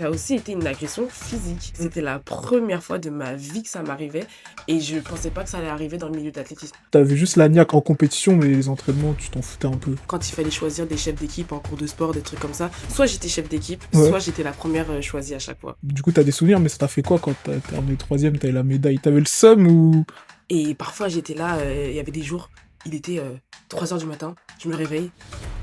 ça a aussi été une agression physique. C'était la première fois de ma vie que ça m'arrivait et je pensais pas que ça allait arriver dans le milieu d'athlétisme. T'avais juste la niaque en compétition, mais les entraînements, tu t'en foutais un peu. Quand il fallait choisir des chefs d'équipe en cours de sport, des trucs comme ça, soit j'étais chef d'équipe, Ouais. soit j'étais la première choisie à chaque fois. Du coup, t'as des souvenirs, mais ça t'a fait quoi quand t'as terminé troisième, t'avais la médaille? T'avais le seum ou... Et parfois j'étais là, il y avait des jours, il était 3h du matin, je me réveille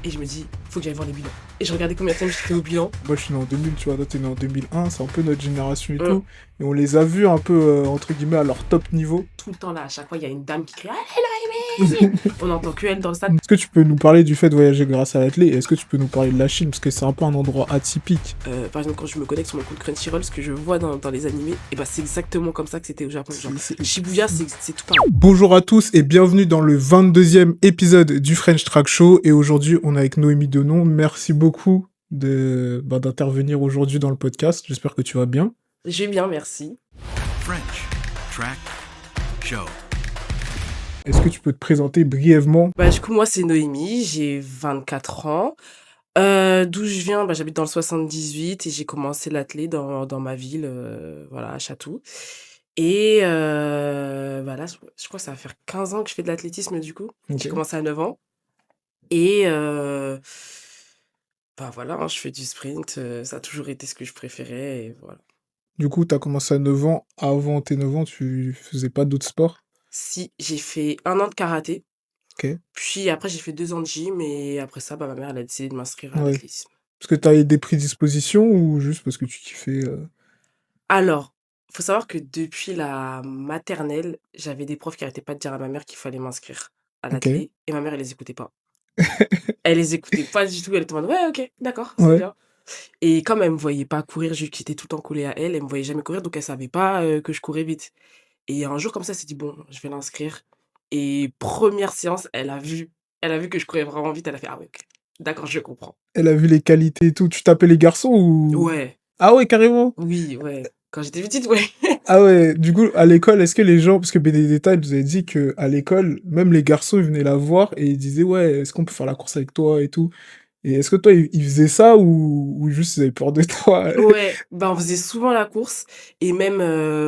et je me dis, faut que j'aille voir les bilans. Et je regardais combien de temps j'étais au bilan. Moi, je suis né en 2000, tu vois, toi, t'es né en 2001, c'est un peu notre génération et Mm. tout. Et on les a vus un peu, entre guillemets, à leur top niveau. Tout le temps là, à chaque fois il y a une dame qui crie, ah, elle a aimé. On n'entend que elle dans le stade. Est-ce que tu peux nous parler du fait de voyager grâce à l'athlé? Et est-ce que tu peux nous parler de la Chine? Parce que c'est un peu un endroit atypique. Par exemple, quand je me connecte sur mon compte Crunchyroll, ce que je vois dans les animés, et bah c'est exactement comme ça que c'était au Japon. Genre, Shibuya, c'est tout pareil. Bonjour à tous et bienvenue dans le 22e épisode du French Track Show. Et aujourd'hui, on est avec Noémie Denon. Merci beaucoup d'intervenir aujourd'hui dans le podcast. J'espère que tu vas bien. Je vais bien, merci. French Track Show. Est-ce que tu peux te présenter brièvement? Bah, du coup, moi, c'est Noémie, j'ai 24 ans. D'où je viens, bah, j'habite dans le 78 et j'ai commencé l'athlé dans ma ville, voilà, à Chatou. Et bah là, je crois que ça va faire 15 ans que je fais de l'athlétisme, du coup. Ok. J'ai commencé à 9 ans. Et bah voilà, hein, je fais du sprint, ça a toujours été ce que je préférais, et voilà. Du coup, t'as commencé à 9 ans. Avant tes 9 ans, tu faisais pas d'autres sports? Si, j'ai fait 1 an de karaté, Ok. puis après j'ai fait 2 ans de gym et après ça, bah, ma mère elle a décidé de m'inscrire à Ouais. l'athlétisme. Parce que t'avais des prédispositions ou juste parce que tu kiffais Alors, faut savoir que depuis la maternelle, j'avais des profs qui arrêtaient pas de dire à ma mère qu'il fallait m'inscrire à Ok. l'athlé et ma mère elle les écoutait pas. Elle les écoutait pas du tout, elle était en mode: «Ouais, OK, d'accord, c'est Ouais. bien». Et comme elle me voyait pas courir, vu que j'étais tout le temps collée à elle, elle me voyait jamais courir, donc elle savait pas, que je courais vite. Et un jour comme ça, elle s'est dit: «Bon, je vais l'inscrire», et première séance, elle a vu que je courais vraiment vite, elle a fait: «Ah ouais, OK, d'accord, je comprends». Elle a vu les qualités et tout. Tu tapais les garçons ou... Ouais, Ah ouais, carrément. oui, ouais. Quand j'étais petite, ouais. Ah ouais, du coup, à l'école, est-ce que les gens... Parce que Benedetta, elle nous avait dit que à l'école, même les garçons, ils venaient la voir et ils disaient, ouais, est-ce qu'on peut faire la course avec toi et tout. Et est-ce que toi, ils faisaient ça ou juste ils avaient peur de toi? Ouais, bah, on faisait souvent la course et même,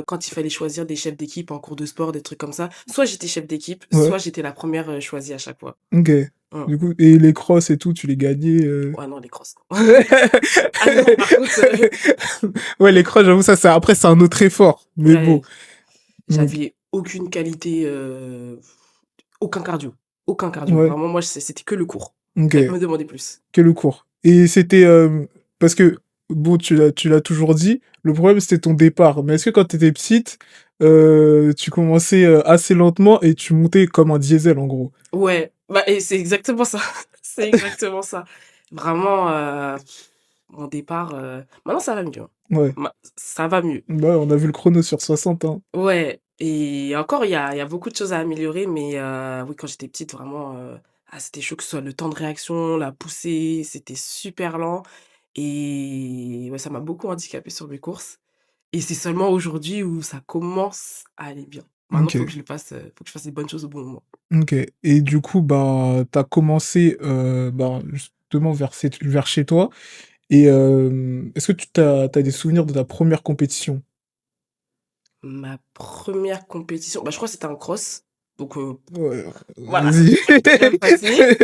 quand il fallait choisir des chefs d'équipe en cours de sport, des trucs comme ça, soit j'étais chef d'équipe, Ouais, soit j'étais la première re choisie à chaque fois. ok. Mmh. Du coup, et les crosses et tout, tu les gagnais Ouais, non, les crosses. Ah non, par contre, Ouais, les crosses, j'avoue, ça, c'est... Après, c'est un autre effort. Mais bon. ouais, j'avais aucune qualité, aucun cardio, aucun cardio. Ouais, Vraiment, moi, c'était que le cours. ok. Fallait pas me demander plus. Que le cours. Et c'était... parce que, bon, tu l'as toujours dit, le problème, c'était ton départ. Mais est-ce que quand t'étais petite, tu commençais assez lentement et tu montais comme un diesel, en gros? Ouais, bah, et c'est exactement ça. C'est exactement ça. Vraiment, mon départ, maintenant ça va mieux, hein. Ouais. Ça va mieux. Bah, on a vu le chrono sur 60, hein. Ouais, et encore il y a beaucoup de choses à améliorer, mais oui, quand j'étais petite vraiment, c'était chaud, que ce soit le temps de réaction, la poussée, c'était super lent, et ouais, ça m'a beaucoup handicapée sur mes courses, et c'est seulement aujourd'hui où ça commence à aller bien. Maintenant, Ok. faut que je fasse les bonnes choses au bon moment. Ok. Et du coup, bah, t'as commencé, justement, vers chez toi. Et est-ce que t'as des souvenirs de ta première compétition? Ma première compétition, bah, je crois que c'était un cross, donc Ouais, voilà, ça vas-y. s'est bien passé.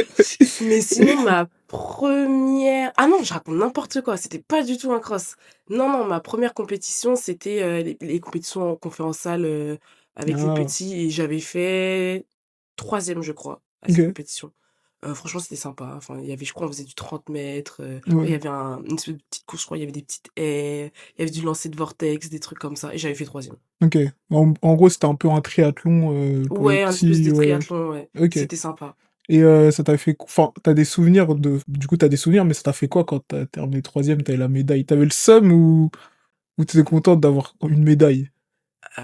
Mais sinon, ma première, ah non, je raconte n'importe quoi, c'était pas du tout un cross. Non, non, ma première compétition, c'était, les compétitions en conférence salle, avec les Ah, petits, et j'avais fait troisième, je crois, à cette ok. compétition. Franchement, c'était sympa. Enfin, il y avait, je crois, on faisait du 30 mètres, il y Ouais. avait une espèce de petite course, je crois, il y avait des petites haies, il y avait du lancer de vortex, des trucs comme ça, et j'avais fait troisième. Ok. En gros, c'était un peu un triathlon pour les Ouais, un espèce petits, de ouais. triathlon, ouais. Ok. C'était sympa. Et ça t'a fait... Enfin, t'as des souvenirs de... Du coup, t'as des souvenirs, mais ça t'a fait quoi quand t'as terminé troisième, t'avais la médaille? T'avais le seum ou t'étais contente d'avoir une médaille?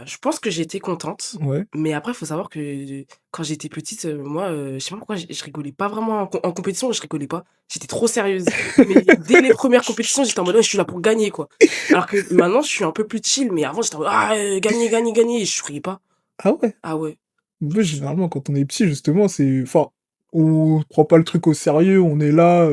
Je pense que j'étais contente, Ouais. mais après, il faut savoir que quand j'étais petite, moi, je sais pas pourquoi je rigolais pas vraiment en compétition, je rigolais pas. J'étais trop sérieuse. Mais dès les premières compétitions, j'étais en mode: «Ouais, je suis là pour gagner, quoi». Alors que maintenant, je suis un peu plus chill, mais avant, j'étais en mode: «Ah, gagner, gagner, gagner», et je souriais pas. Ah ouais? Ah ouais. Moi, généralement, quand on est petit, justement, c'est... Enfin, on prend pas le truc au sérieux, on est là,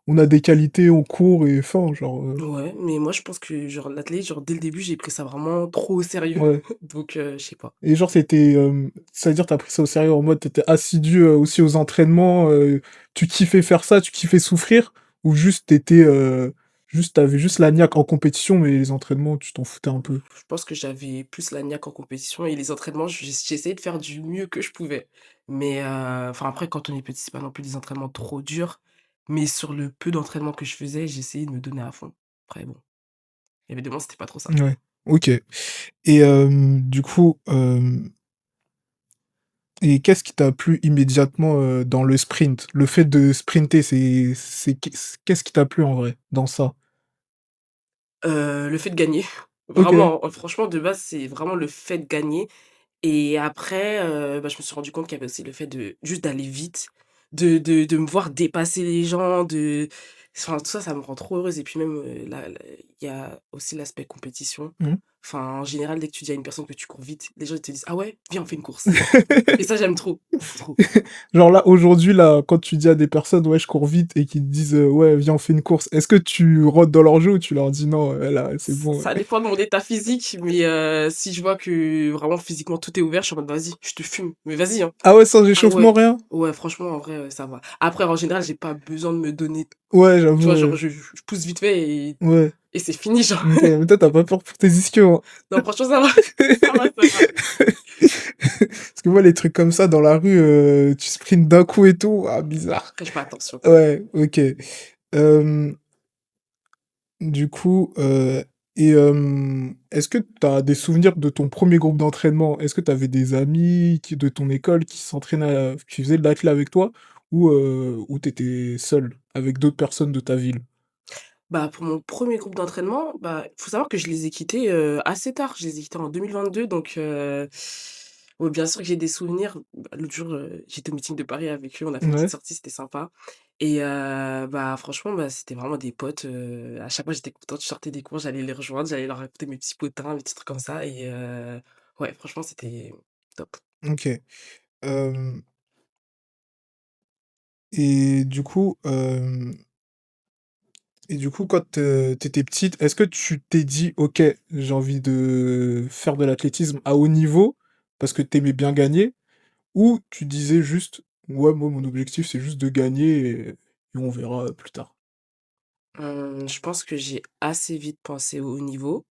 on a des qualités, on court et fin, genre, Ouais, mais moi je pense que genre l'athlé, genre dès le début, j'ai pris ça vraiment trop au sérieux. ouais. Donc je sais pas. Et genre, c'est-à-dire, t'as pris ça au sérieux en mode, t'étais assidu aussi aux entraînements, tu kiffais faire ça, tu kiffais souffrir, ou juste juste, t'avais juste la niaque en compétition, mais les entraînements, tu t'en foutais un peu. Je pense que j'avais plus la niaque en compétition et les entraînements, j'essayais de faire du mieux que je pouvais. Mais enfin après quand on est petit, c'est pas non plus des entraînements trop durs, mais sur le peu d'entraînement que je faisais, j'essayais de me donner à fond. Après bon, il y avait des moments, c'était pas trop ça. Ouais, OK. Et du coup, et qu'est-ce qui t'a plu immédiatement, dans le sprint? Le fait de sprinter, qu'est-ce qui t'a plu en vrai, dans ça? Le fait de gagner, OK. vraiment, franchement de base, c'est vraiment le fait de gagner et après, bah, je me suis rendu compte qu'il y avait aussi le fait de juste d'aller vite, de me voir dépasser les gens, enfin tout ça, ça me rend trop heureuse et puis même, il y a aussi l'aspect compétition. Mmh. Enfin, en général, dès que tu dis à une personne que tu cours vite, les gens ils te disent: «Ah ouais? Viens, on fait une course» et ça, j'aime trop, trop. Genre là, aujourd'hui, là, quand tu dis à des personnes: «Ouais, je cours vite» et qu'ils te disent: «Ouais, viens, on fait une course», est-ce que tu rentres dans leur jeu ou tu leur dis: «Non, là, c'est bon»? Ça dépend de mon état physique, mais si je vois que vraiment physiquement tout est ouvert, je suis en mode: «Vas-y, je te fume, mais vas-y, hein». Ah ouais, sans Ah ouais, échauffement, rien? ouais, franchement, en vrai, ça va. Après, en général, j'ai pas besoin de me donner, Ouais, tu j'avoue, vois? Genre, je pousse vite fait ouais. et c'est fini, genre. OK, mais toi, tu pas peur pour tes ischios, hein? Non, franchement, ça va, ça va, ça va. Parce que moi, les trucs comme ça dans la rue, tu sprints d'un coup et tout, ah bizarre. Après, je fais attention. Ouais, OK. Hem, du coup, est-ce que tu as des souvenirs de ton premier groupe d'entraînement? Est-ce que tu avais des amis de ton école qui s'entraînaient, qui faisaient de l'athlé avec toi? Ou tu étais seul avec d'autres personnes de ta ville? Bah, pour mon premier groupe d'entraînement, bah, il faut savoir que je les ai quittés, assez tard. Je les ai quittés en 2022 donc ouais, bien sûr que j'ai des souvenirs. Bah, l'autre jour, j'étais au meeting de Paris avec eux, on a fait une petite Ouais, sortie, c'était sympa et bah, franchement, bah, c'était vraiment des potes, à chaque fois j'étais contente, je sortais des cours, j'allais les rejoindre, j'allais leur raconter mes petits potins, mes petits trucs comme ça et ouais, franchement, c'était top. OK. Hem et du coup, hem Et du coup, quand, tu étais petite, est-ce que tu t'es dit: «OK, j'ai envie de faire de l'athlétisme à haut niveau», parce que tu aimais bien gagner? Ou tu disais juste: «Ouais, moi, mon objectif, c'est juste de gagner et on verra, plus tard»? Je pense que j'ai assez vite pensé au haut niveau.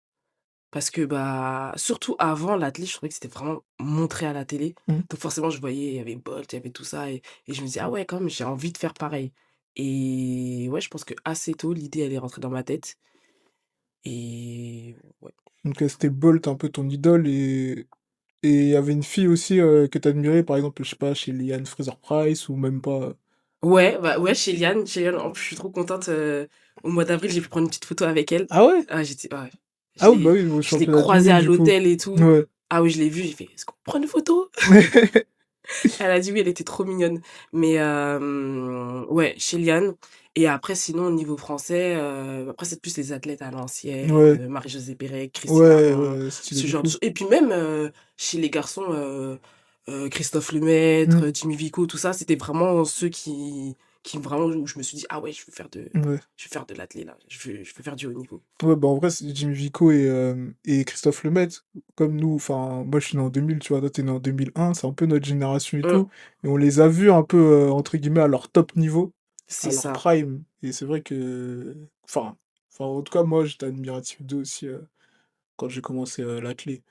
Parce que, bah, surtout avant l'athlé, je trouvais que c'était vraiment montré à la télé. Mmh. Donc forcément, je voyais, il y avait Bolt, il y avait tout ça et je me disais: «Ah ouais, quand même, j'ai envie de faire pareil» et ouais, je pense que assez tôt, l'idée, elle est rentrée dans ma tête et ouais. Donc, c'était Bolt un peu ton idole et il y avait une fille aussi, que tu admirais, par exemple, je sais pas, chez Liane Fraser-Price ou même pas? Ouais, bah, ouais, chez Liane, en plus, je suis trop contente, au mois d'avril, j'ai pu prendre une petite photo avec elle. Ah ouais? Ah, j'étais ouais, Ah oui, bah oui, au je l'ai championnat du croisée monde, à du coup. l'hôtel et tout. Ouais. Ah oui, je l'ai vue, j'ai fait: «Est-ce qu'on peut prendre une photo?» Elle a dit oui, elle était trop mignonne. Mais ouais, chez Liane et après sinon au niveau français, après c'est plus les athlètes à l'ancienne, Ouais. Marie-Josée Pérec, Christine Ouais, Armand, ouais, stylé ce de genre de fou. choses et puis même, chez les garçons, Christophe Mmh. Lemaître, Jimmy Vico, tout ça, c'était vraiment ceux qui vraiment où je me suis dit: «Ah ouais, Ouais. je veux faire de l'athlé là, je veux faire du haut niveau». Ouais, bah, en vrai, c'est Jimmy Vico et Christophe Lemaitre, comme nous, enfin, moi, je suis né en 2000, tu vois? Toi, tu es né en 2001, c'est un peu notre génération et Mmh, tout et on les a vus un peu, entre guillemets, «à leur top niveau», c'est à leur ça, prime et c'est vrai que en tout cas, moi, j'étais admiratif d'eux aussi, quand j'ai commencé, l'athlé.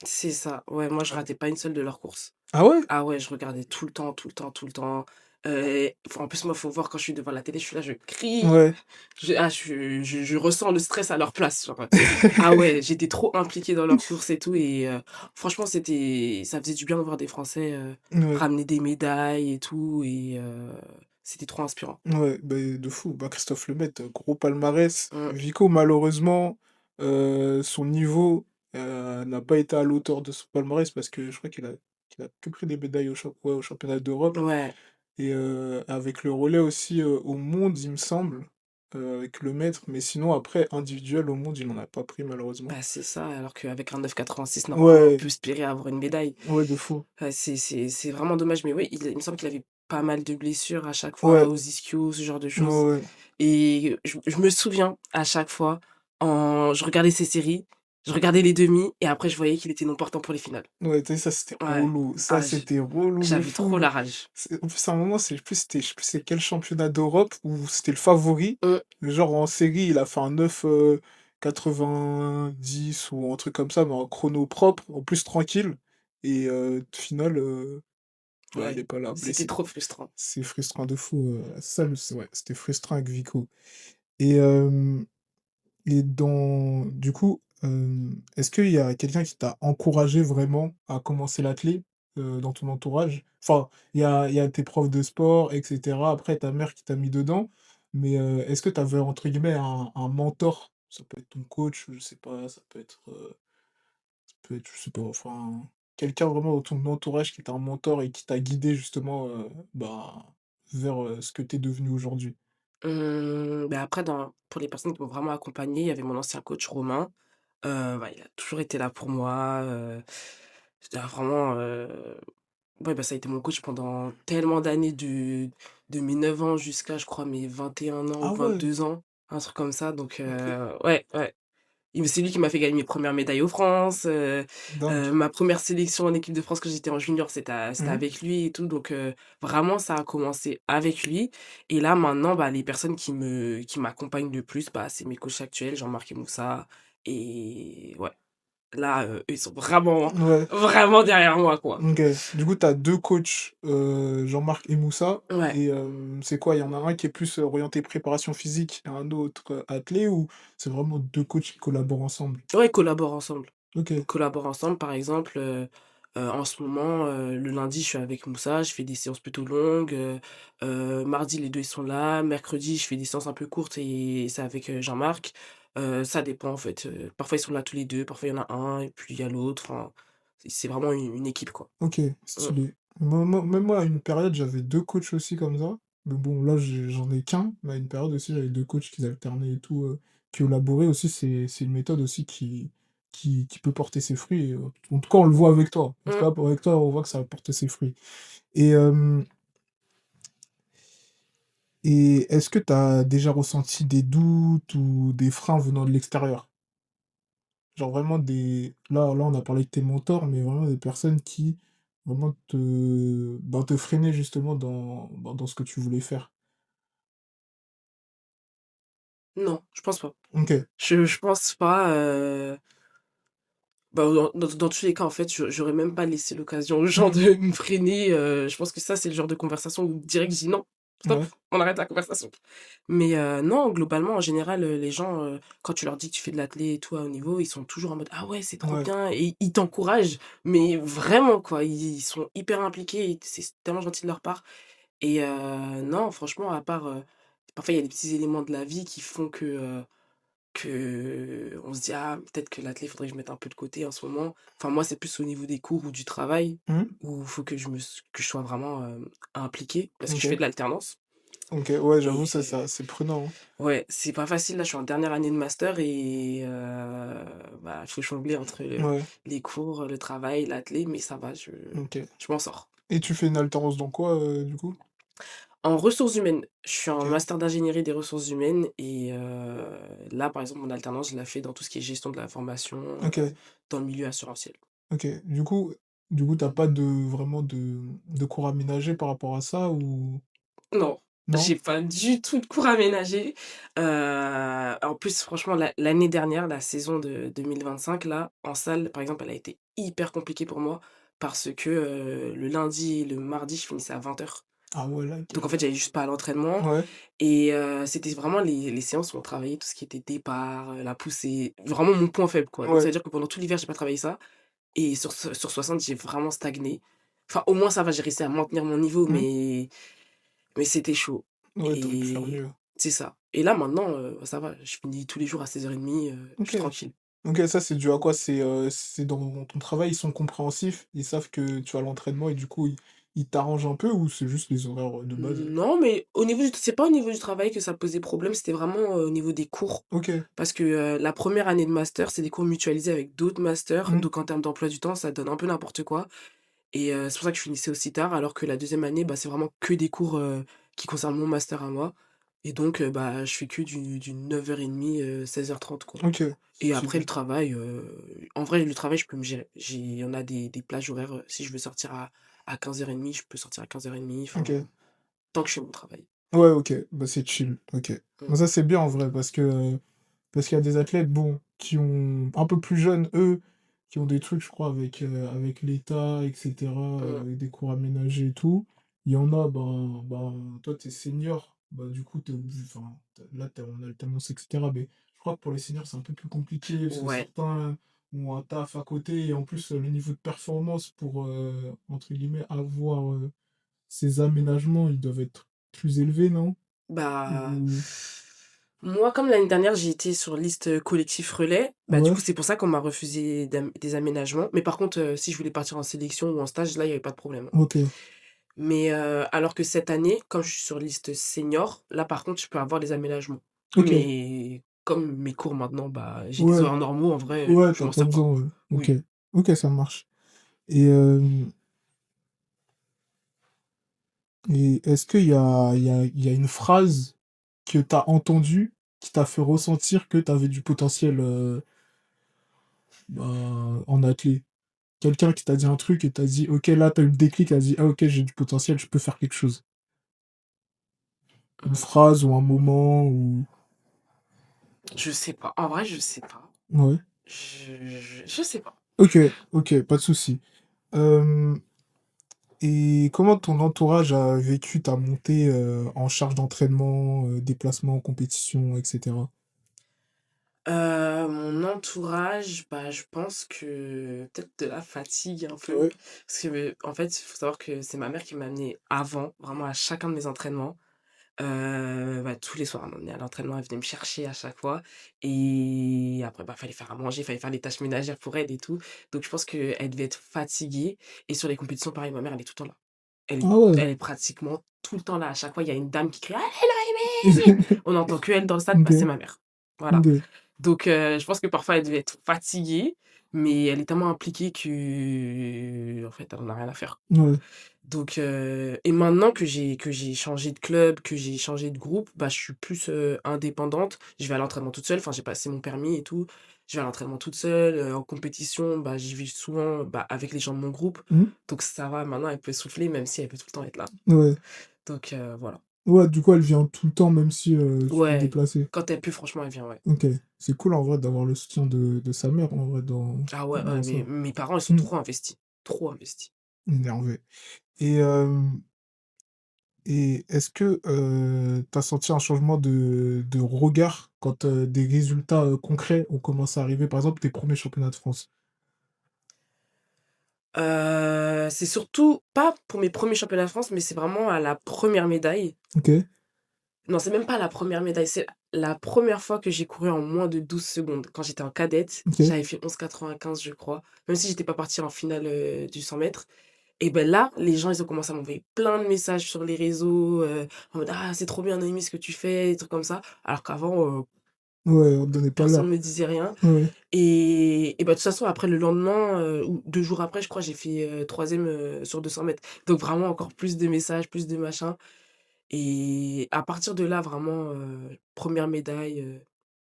c'est ça. Ouais, moi je ratais pas une seule de leurs courses. Ah ouais? Ah ouais, je regardais tout le temps, tout le temps, tout le temps. En plus, moi, faut voir quand je suis devant la télé, je suis là, je crie. Ouais, Je ressens le stress à leur place, genre, ah ouais, j'étais trop impliquée dans leurs courses et tout et franchement, ça faisait du bien de voir des Français, ouais, ramener des médailles et tout et c'était trop inspirant. ouais, beh, de fou. Bah, Christophe Lemaitre, gros palmarès. Mmh. Vico, malheureusement, son niveau, n'a pas été à la hauteur de son palmarès parce que je crois qu'il a que pris des médailles au championnat d'Europe Ouais, et avec le relais aussi, au monde, il me semble, avec Lemaitre, mais sinon après individuel au monde, il en a pas pris malheureusement. bah, c'est ça, alors qu'avec un 9,86 normalement, on Ouais, peut espérer avoir une médaille. ouais, de fou. C'est vraiment dommage, mais oui, il me semble qu'il avait pas mal de blessures à chaque fois Ouais, aux ischios, ce genre de ouais, choses ouais. et je me souviens à chaque fois, je regardais ses séries, je regardais les demi et après je voyais qu'il était non partant pour les finales. Ouais, tu sais, ça, c'était Ouais. relou. Ça, Ah, c'était relou de j'avais trop fou. la rage. En plus, à un moment, je sais plus c'est quel championnat d'Europe où c'était le favori. Mmh, Genre, en série, il a fait un 9 10 ou un truc comme ça, mais en chrono propre, en plus tranquille. Et final, bah, il ouais, est pas là, c'était blessé. trop frustrant. C'est frustrant de fou. Ça, ouais, c'était frustrant avec Vico. Et, euh, et du coup, est-ce qu'il y a quelqu'un qui t'a encouragé vraiment à commencer l'athlé dans ton entourage? Enfin, il y a tes profs de sport, etc. Après, ta mère qui t'a mis dedans. Mais est-ce que tu avais, entre guillemets, un mentor? Ça peut être ton coach, je sais pas, ça peut être, je sais pas, enfin, quelqu'un vraiment dans ton entourage qui t'a un mentor et qui t'a guidé justement bah, vers ce que tu es devenu aujourd'hui. Bah, après pour les personnes qui m'ont vraiment accompagnée, il y avait mon ancien coach Romain. Bah, il a toujours été là pour moi, c'était vraiment, ouais, bah, ça a été mon coach pendant tellement d'années de mes 9 ans jusqu'à je crois mes 21 ans ou Ah ouais, 22 ans, un truc comme ça donc ok, ouais, ouais. C'est lui qui m'a fait gagner mes premières médailles aux France, dingue. ma première sélection en équipe de France quand j'étais en junior, c'était Mhm. avec lui et tout donc vraiment ça a commencé avec lui et là maintenant, bah, les personnes qui m'accompagnent le plus, bah, c'est mes coachs actuels, Jean-Marc et Moussa et ouais, là, eux, ils sont vraiment, Ouais. vraiment derrière moi, quoi. OK. Du coup, tu as 2 coachs, Jean-Marc et Moussa Ouais, et c'est quoi? Il y en a un qui est plus, orienté préparation physique et un autre, athlé ou c'est vraiment 2 coachs qui collaborent ensemble? ouais, ils collaborent ensemble. Ils OK, collaborent ensemble, par exemple, en ce moment, le lundi, je suis avec Moussa, je fais des séances plutôt longues, mardi, les 2 ils sont là, mercredi, je fais des séances un peu courtes et c'est avec, Jean-Marc. Ça dépend, en fait, parfois ils sont là tous les 2, parfois il y en a un et puis il y a l'autre, enfin, c'est vraiment une équipe, quoi. OK, Mmh. stylé. Même moi, à une période, j'avais 2 coachs aussi comme ça, mais bon, là, j'en ai qu'un, mais à une période aussi, j'avais 2 coachs qui alternaient et tout, qui collaboraient aussi. C'est une méthode aussi qui peut porter ses fruits et en tout cas, on le voit avec toi. En tout Mmh. cas, avec toi, on voit que ça a porté ses fruits et hem Et est-ce que tu as déjà ressenti des doutes ou des freins venant de l'extérieur? Genre vraiment là, on a parlé de tes mentors, mais vraiment des personnes qui vraiment te freinaient justement dans ce que tu voulais faire? Non, je pense pas. OK. Je pense pas, bah, dans tous les cas, en fait, j'aurais même pas laissé l'occasion aux gens Mmh. de me freiner, je pense que ça, c'est le genre de conversation où direct je dis: «Non, stop, Ouais, on arrête la conversation». Mais non, globalement, en général, les gens, quand tu leur dis que tu fais de l'athlé et tout à haut niveau, ils sont toujours en mode: «Ah ouais, c'est trop ouais. bien» et ils t'encouragent, mais vraiment quoi, ils sont hyper impliqués et c'est tellement gentil de leur part et non, franchement, à part, parfois il y a des petits éléments de la vie qui font qu'on se dit: «Ah, peut-être que l'athlé, faudrait que je mette un peu de côté en ce moment». Enfin, moi, c'est plus au niveau des cours ou du travail Mmh. où il faut que je sois vraiment, impliquée parce que je fais OK. de l'alternance OK, ouais, j'avoue et ça, c'est prenant, hein. ouais, c'est pas facile. Là, je suis en dernière année de master et bah, il faut jongler entre Ouais, les cours, le travail, l'athlé, mais ça va, OK. je m'en sors. Et tu fais une alternance dans quoi, du coup? En ressources humaines, je suis en OK. master d'ingénierie des ressources humaines et là, par exemple, mon alternance, je la fais dans tout ce qui est gestion de la formation, OK, dans le milieu assurantiel. OK. Du coup, t'as pas vraiment de cours aménagés par rapport à ça ou Non, non? j'ai pas du tout de cours aménagés. En plus, franchement, l'année dernière, la saison de 2025 là, en salle, par exemple, elle a été hyper compliquée pour moi parce que, le lundi et le mardi, je finissais à 20h. Ah ouais, là, OK. Donc en fait, j'allais juste pas à l'entraînement Ouais, et c'était vraiment les séances où on travaillait tout ce qui était départ, la poussée, vraiment mon point faible, quoi. Donc ça ouais. veut dire que pendant tout l'hiver, j'ai pas travaillé ça et sur 60, j'ai vraiment stagné. Enfin, au moins ça va, j'ai réussi à maintenir mon niveau, Mmh. mais c'était chaud Ouais, tu pu faire et mieux. c'est ça. Et là maintenant, ça va, je finis tous les jours à 16h30, je suis OK. tranquille. OK, ça, c'est dû à quoi? C'est dans ton travail, ils sont compréhensifs, ils savent que tu as l'entraînement et du coup, ils t'arrangent un peu ou c'est juste les horaires, de base? Non, mais au niveau du c'est pas au niveau du travail que ça posait problème, c'était vraiment, au niveau des cours. OK. Parce que, la première année de master, c'est des cours mutualisés avec d'autres masters, Mmh. donc en termes d'emploi du temps, ça donne un peu n'importe quoi et c'est pour ça que je finissais aussi tard, alors que la deuxième année, bah, c'est vraiment que des cours, qui concernent mon master à moi et donc bah, je fais que du 9h30, 16h30 quoi. OK, Et après stylé. le travail, en vrai le travail je peux me gérer. On a des plages horaires, si je veux sortir à 15h30, je peux sortir à 15h30, OK. enfin, tant que je fais mon travail. Ouais, OK, bah, c'est chill, OK. Mmh. Bah, ça, c'est bien en vrai parce qu'il y a des athlètes, bon, qui ont un peu plus jeunes, eux, qui ont des trucs, je crois, avec l'État et cetera, Mmh. avec des cours aménagés et tout. Il y en a, toi, tu es senior, bah, du coup, tu es obligé enfin, là, tu es en alternance et cetera, mais je crois que pour les seniors, c'est un peu plus compliqué parce que Ouais, certains ont un taf à côté et en plus, le niveau de performance pour, entre guillemets, avoir, ces aménagements, ils doivent être plus élevés, non? bah, Ou moi comme l'année dernière j'ai été sur liste, collectif relais, bah, du ouais? coup c'est pour ça qu'on m'a refusé des aménagements. Mais par contre, si je voulais partir en sélection ou en stage, là il y avait pas de problème. OK, Mais, alors que cette année, comme je suis sur liste senior, là par contre je peux avoir des aménagements. OK. Mais comme mes cours maintenant, bah, j'ai des Ouais, horaires normaux, en vrai, ouais, je tu m'en pas sers pas. besoin, ouais. OK. Oui. OK, ça marche. Et est-ce qu'il y a une phrase que tu as entendue, qui t'a fait ressentir que tu avais du potentiel, en athlée? Quelqu'un qui t'a dit un truc et tu dit: «OK, là, tu as eu le déclic, tu dit: "Ah OK, j'ai du potentiel, je peux faire quelque chose"». Une Mmh, phrase ou un moment ou je sais pas. En vrai, je sais pas. ouais. Je sais pas. OK, OK, pas de souci. Hem Et comment ton entourage a vécu ta montée, en charge d'entraînement, déplacements, compétitions et cetera? Mon entourage, bah, je pense que peut-être de la fatigue un peu. Ouais, Parce que, en fait, il faut savoir que c'est ma mère qui m'a amenée avant, vraiment à chacun de mes entraînements. Bah, tous les soirs, elle m'emmenait à l'entraînement, elle venait me chercher à chaque fois et après, bah, fallait faire à manger, fallait faire les tâches ménagères pour elle et tout. Donc je pense qu'elle devait être fatiguée et sur les compétitions, pareil, ma mère, elle est tout le temps là. ah ouais! Elle est pratiquement tout le temps là. À chaque fois, il y a une dame qui crie: «Allez l'arrivée!» On n'entend qu'elle dans le stade, bah, c'est OK, ma mère. Voilà. OK, Donc je pense que parfois elle devait être fatiguée, mais elle est tellement impliquée que en fait, elle en a rien à faire. ouais. Donc et maintenant que j'ai changé de club, que j'ai changé de groupe, bah, je suis plus, indépendante. Je vais à l'entraînement toute seule, enfin, j'ai passé mon permis et tout. Je vais à l'entraînement toute seule, en compétition, bah, j'y vais souvent, bah, avec les gens de mon groupe. Mmh, Donc ça va, maintenant elle peut souffler même si elle peut tout le temps être là. ouais. Donc voilà. Ouais, du coup, elle vient tout le temps même si, tu dois te Ouais, déplacer. quand elle peut, franchement, elle vient, ouais. OK. C'est cool en vrai d'avoir le soutien de sa mère en vrai Ah ouais, dans ça. mais mes parents, ils sont Mmh, trop investis, trop investis. énervé et est-ce que, tu as senti un changement de regard quand, des résultats, concrets ont commencé à arriver? Par exemple, tes premiers championnats de France? C'est surtout pas pour mes premiers championnats de France, mais c'est vraiment à la première médaille. OK, Non, c'est même pas la première médaille, c'est la première fois que j'ai couru en moins de 12 secondes. Quand j'étais en cadette, OK. j'avais fait 11,95 je crois, même si j'étais pas partie en finale, du 100 mètres. Et ben là, les gens, ils ont commencé à m'envoyer plein de messages sur les réseaux, en mode: «Ah, c'est trop bien Noémie ce que tu fais», des trucs comme ça. Alors qu'avant, Ouais, on te donnait pas personne l'heure. me disait rien. Ouais, Et bah, de toute façon, après le lendemain, ou 2 jours après, je crois, j'ai fait, 3e, sur 200 mètres. Donc vraiment encore plus de messages, plus de machin. Et à partir de là, vraiment, 1re médaille,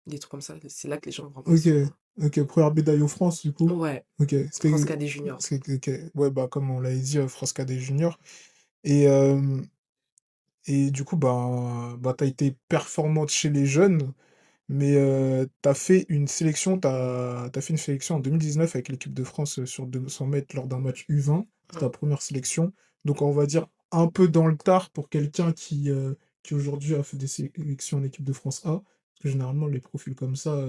des trucs comme ça, c'est là que les gens vraiment ils OK, sont OK, 1re médaille aux France du coup? ouais, OK, France c'était cadet junior. OK, ouais, bah, comme on l'avait dit, France cadet junior et et du coup, tu as été performante chez les jeunes, mais tu as fait une sélection, tu as fait une sélection en 2019 avec l'équipe de France, sur 200 mètres lors d'un match U20. C'est Mmh. ta première sélection, donc on va dire un peu dans le tard pour quelqu'un qui aujourd'hui a fait des sélections en équipe de France A. Parce que généralement les profils comme ça,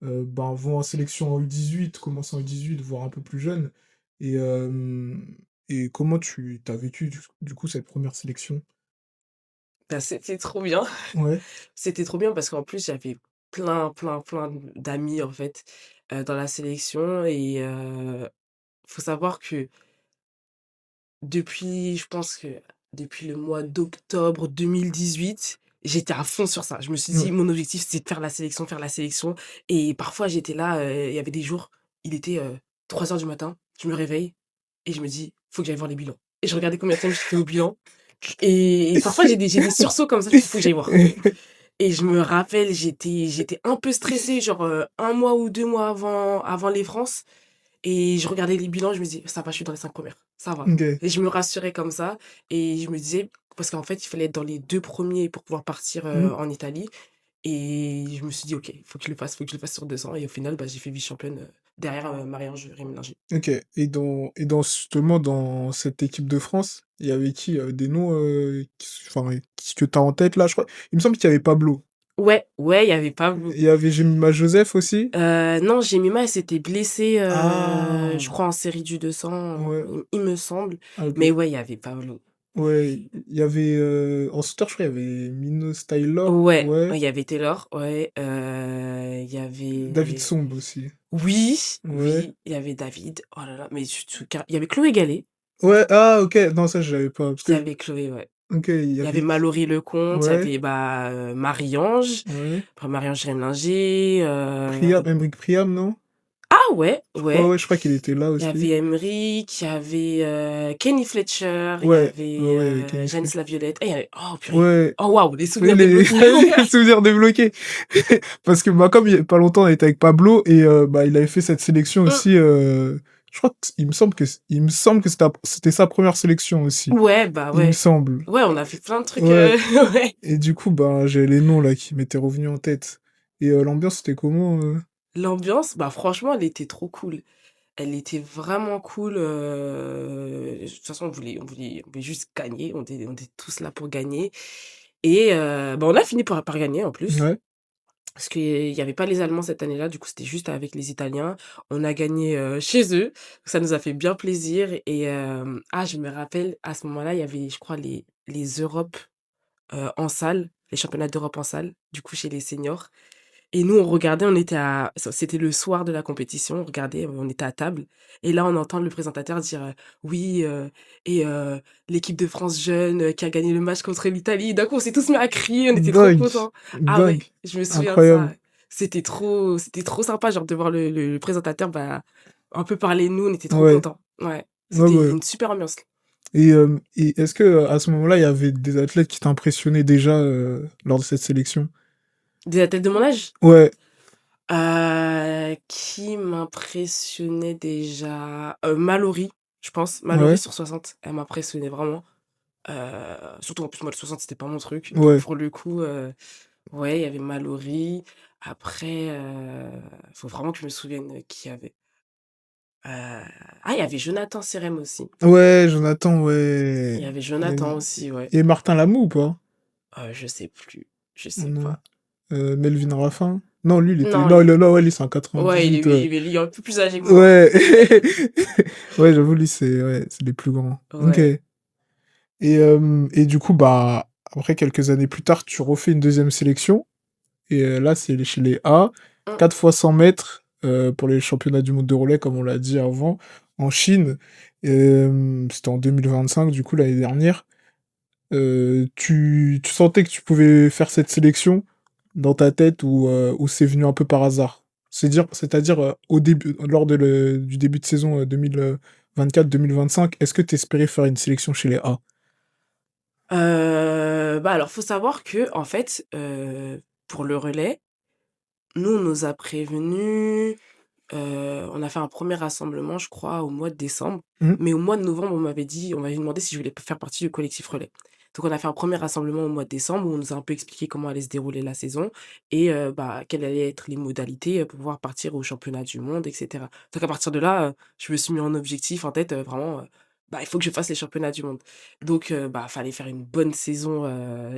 vont en sélection en U18, commencent en U18, voire un peu plus jeune et comment tu as vécu du coup cette première sélection? Bah, c'était trop bien. Ouais, C'était trop bien parce qu'en plus, j'avais plein, plein, plein d'amis, en fait, dans la sélection et faut savoir que depuis, je pense que depuis le mois d'octobre 2018, j'étais à fond sur ça. Je me suis dit: ouais, «Mon objectif, c'est de faire la sélection» et parfois j'étais là, il y avait des jours, il était, 3h du matin, je me réveille et je me dis: «Faut que j'aille voir les bilans» et je regardais combien de temps j'étais au bilan Et parfois j'ai des sursauts comme ça, je me dis: «Faut que j'aille voir». Et je me rappelle, j'étais un peu stressée, genre, 1 mois ou 2 mois avant les France et je regardais les bilans, je me disais: «Ça va, je suis dans les 5 premières, ça va». OK. Et je me rassurais comme ça et je me disais parce qu'en fait, il fallait être dans les 2 premiers pour pouvoir partir, Mmh. en Italie et je me suis dit: «OK, faut que je le fasse sur 200» et au final, bah, j'ai fait vice-championne, derrière, Marie-Ange Rémininger. OK, et dans justement dans cette équipe de France, il y avait qui, des noms, que tu as en tête là? Je crois il me semble qu'il y avait Pablo. Ouais, ouais, il y avait Pablo. Il y avait Jemima Joseph aussi? Non, Jemima, elle s'était blessée, je Ah! crois en série du 200, Ouais, il me semble. ah OK. Mais ouais, il y avait Pablo. Ouais, il y avait, en sauteur, je crois, il y avait Minos Taylor, Ouais, ouais, il y avait Taylor, ouais, il y David avait Sombe aussi. oui, Ouais. oui, il y avait David. Oh là là, mais tu ca il y avait Chloé Gallet. Ouais, ah OK, non ça je savais pas parce Il y que avait Chloé, ouais. OK, il y Il y avait avait Mallory Lecomte, il y ouais, avait, bah, Marie-Ange, ouais, après Marie-Ange Rémlinger, Emric Priam, non? ah ouais, Ouais, ouais, ouais, je crois qu'il était là il y aussi. avait Emric, il y avait, Kenny Fletcher, il y Ouais, ouais, avait, ouais, avec Kenny Janice Smith. Laviolette. Eh, il y avait oh purée! Ouais, Oh waouh, les oui, souvenirs les débloqués. les souvenirs débloqués. Parce que, bah, comme il y a pas longtemps, on était avec Pablo et bah, il avait fait cette sélection Mmh. aussi, je crois que c'était sa première sélection aussi, Ouais, bah, il me ouais. semble. Ouais, on a fait plein de trucs, Ouais, ouais. et du coup, bah, j'avais les noms là qui m'étaient revenus en tête et l'ambiance c'était comment, L'ambiance, bah, franchement, elle était trop cool. Elle était vraiment cool, de toute façon, on voulait juste gagner, on était tous là pour gagner et bah, on a fini par gagner en plus. Ouais, Parce qu'il y avait pas les Allemands cette année-là, du coup, c'était juste avec les Italiens. On a gagné, chez eux, ça nous a fait bien plaisir et je me rappelle, à ce moment-là, il y avait, je crois, les Europes, en salle, les championnats d'Europe en salle, du coup, chez les seniors et nous, on regardait, on était à c'était le soir de la compétition, on regardait, on était à table et là, on entend le présentateur dire, «Oui, et l'équipe de France jeune, qui a gagné le match contre l'Italie». D'un coup, on s'est tous mis à crier, on était trop dingue, contents. Ah ouais, dingue, je me souviens de ça, incroyable. ouais. C'était trop sympa, genre, de voir le présentateur, bah, un peu parler de nous, on était trop Ouais, contents. Ouais, ouais, c'était ouais, une super ambiance. et est-ce que, à ce moment-là, il y avait des athlètes qui t'impressionnaient déjà, lors de cette sélection? Des athlètes de mon âge? Ouais, Qui m'impressionnait déjà? Mallory, je pense. Mallory ouais, sur 60, elle m'impressionnait vraiment. Surtout en plus moi le 60 c'était pas mon truc, donc ouais. pour le coup, ouais, il y avait Mallory. Après, faut vraiment que je me souvienne, qui y avait. Il y avait Jonathan Sérém aussi. Ouais, Jonathan, Il ouais. y avait Et Jonathan aussi, ouais. et Martin Lamou ou pas? Je sais plus, je sais Non. pas. Melvin Raffin? Non, lui, il était Non, non, non, ouais, lui, c'est en ouais, 98, ouais. il est un peu plus âgé que moi. Ouais. Ouais, j'avoue, lui, c'est les plus grands. OK. Ouais. Et du coup, bah, après quelques années plus tard, tu refais une deuxième sélection et là, c'est chez les A, Mmh. 4 fois 100 mètres, pour les championnats du monde de relais, comme on l'a dit avant, en Chine. C'était en 2025, du coup, l'année dernière. Tu sentais que tu pouvais faire cette sélection dans ta tête ou c'est venu un peu par hasard? C'est-à-dire, au début lors du début de saison, 2024-2025, est-ce que tu espérais faire une sélection chez les A? Bah, alors faut savoir que en fait, pour le relais, nous on nous a prévenus, on a fait un premier rassemblement je crois au mois de décembre, Mmh, mais au mois de novembre on m'avait demandé si je voulais faire partie du collectif relais. Donc on a fait un premier rassemblement au mois de décembre où on nous a un peu expliqué comment allait se dérouler la saison et bah, quelles allaient être les modalités, pour pouvoir partir au championnat du monde et cetera. Donc à partir de là, je me suis mis en objectif en tête, vraiment, bah, il faut que je fasse les championnats du monde. Donc bah, fallait faire une bonne saison,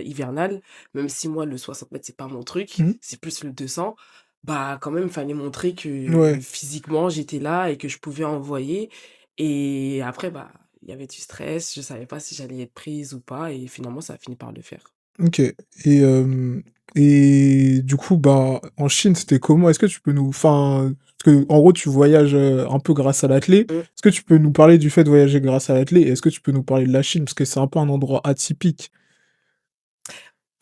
hivernale, même si moi le 60 mètres c'est pas mon truc, mmh, c'est plus le 200. Bah, quand même, fallait montrer que ouais, physiquement j'étais là et que je pouvais envoyer et après, bah, il y avait du stress, je savais pas si j'allais être prise ou pas et finalement ça a fini par le faire. OK, et du coup, bah, en Chine, c'était comment? Est-ce que tu peux nous parce qu'en gros, tu voyages, un peu grâce à l'athlé. Mmh. Est-ce que tu peux nous parler du fait de voyager grâce à l'athlé et est-ce que tu peux nous parler de la Chine? Parce que c'est un peu un endroit atypique.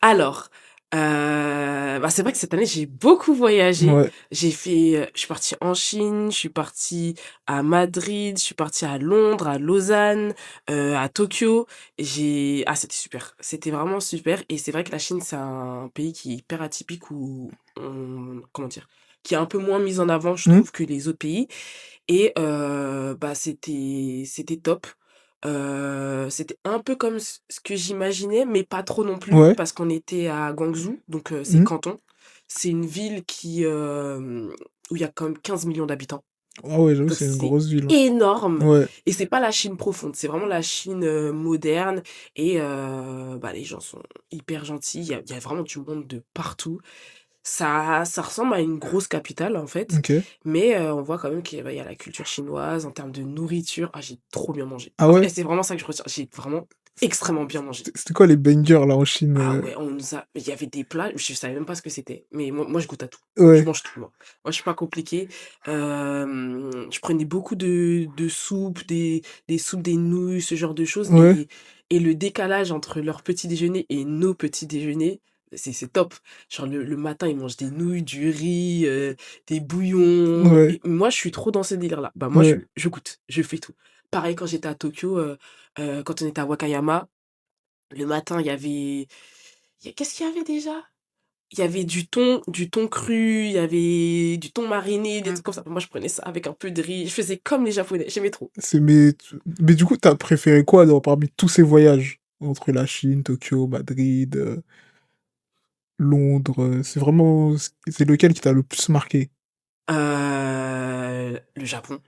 Alors, Bah, c'est vrai que cette année, j'ai beaucoup voyagé. Ouais. Je suis partie en Chine, je suis partie à Madrid, je suis partie à Londres, à Lausanne, à Tokyo. C'était super. C'était vraiment super et c'est vrai que la Chine, c'est un pays qui est hyper atypique où comment dire? Qui est un peu moins mis en avant, je Mmh. trouve, que les autres pays et bah, c'était top. C'était un peu comme ce que j'imaginais, mais pas trop non plus, Ouais. parce qu'on était à Guangzhou, donc c'est Mmh. Canton. C'est une ville où il y a quand même 15 millions d'habitants, Ah ouais, j'avoue, donc c'est une c'est grosse ville, hein. énorme Ouais. et c'est pas la Chine profonde, c'est vraiment la Chine, moderne et bah, les gens sont hyper gentils, il y a vraiment du monde de partout. Ça ressemble à une grosse capitale, en fait, OK. mais on voit quand même qu'il y a la culture chinoise en termes de nourriture. Ah, j'ai trop bien mangé. Ah En fait, ouais? c'est vraiment ça que je retiens, j'ai vraiment extrêmement bien mangé. C'était quoi les bangers là en Chine, Ah ouais, il y avait des plats, je savais même pas ce que c'était, mais moi je goûte à tout. Je Ouais, mange tout, moi. Moi, je suis pas compliquée. Je prenais beaucoup de soupes, des soupes, des nouilles, ce genre de choses ouais, et le décalage entre leur petit déjeuner et nos petits déjeuners, c'est top. Genre le matin, ils mangent des nouilles, du riz, des bouillons ouais, et moi, je suis trop dans ce délire-là. Bah, moi, ouais. je goûte, je fais tout. Pareil quand j'étais à Tokyo, quand on était à Wakayama, le matin, qu'est-ce qu'il y avait déjà? Il y avait du thon cru, il y avait du thon mariné, des trucs comme ça. Moi, je prenais ça avec un peu de riz. Je faisais comme les Japonais, j'aimais trop. C'est mais du coup, t'as préféré quoi dans parmi tous ces voyages? Entre la Chine, Tokyo, Madrid, Londres, c'est lequel qui t'a le plus marqué? Le Japon.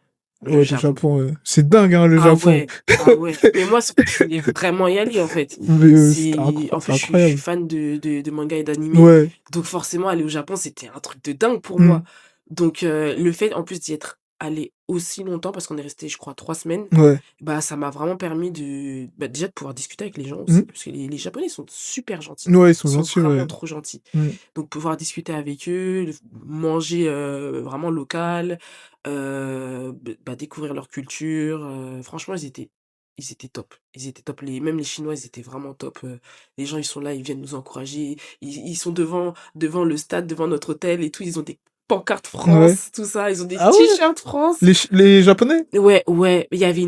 Le Ouais, le Japon. Japon, c'est dingue, hein, le Ah Japon. ouais, ah ouais. Mais moi, surtout que je voulais vraiment y aller, en fait. Mais c'était En plus, c'est je suis incroyable. fan de manga et d'animé. Ouais. Donc, forcément, aller au Japon, c'était un truc de dingue pour Mmh. moi. Donc, le fait, en plus, d'y être allé aussi longtemps, parce qu'on est resté, je crois, 3 semaines, Ouais. bah, ça m'a vraiment permis déjà de pouvoir discuter avec les gens Mmh. aussi. Parce que les Japonais sont super gentils. Ouais, ils sont Ils sont gentils, ouais. vraiment trop gentils. Mmh. Donc, pouvoir discuter avec eux, manger vraiment local, bah, découvrir leur culture. Franchement, ils étaient top. Ils étaient top. Même les Chinois, ils étaient vraiment top. Les gens, ils sont là, ils viennent nous encourager. Ils sont devant le stade, devant notre hôtel et tout. Ils ont des pancartes Ouais. France, tout ça. Ils ont des Ah ouais? t-shirts France. Les Japonais? Ouais, ouais, Ah ouais? il y avait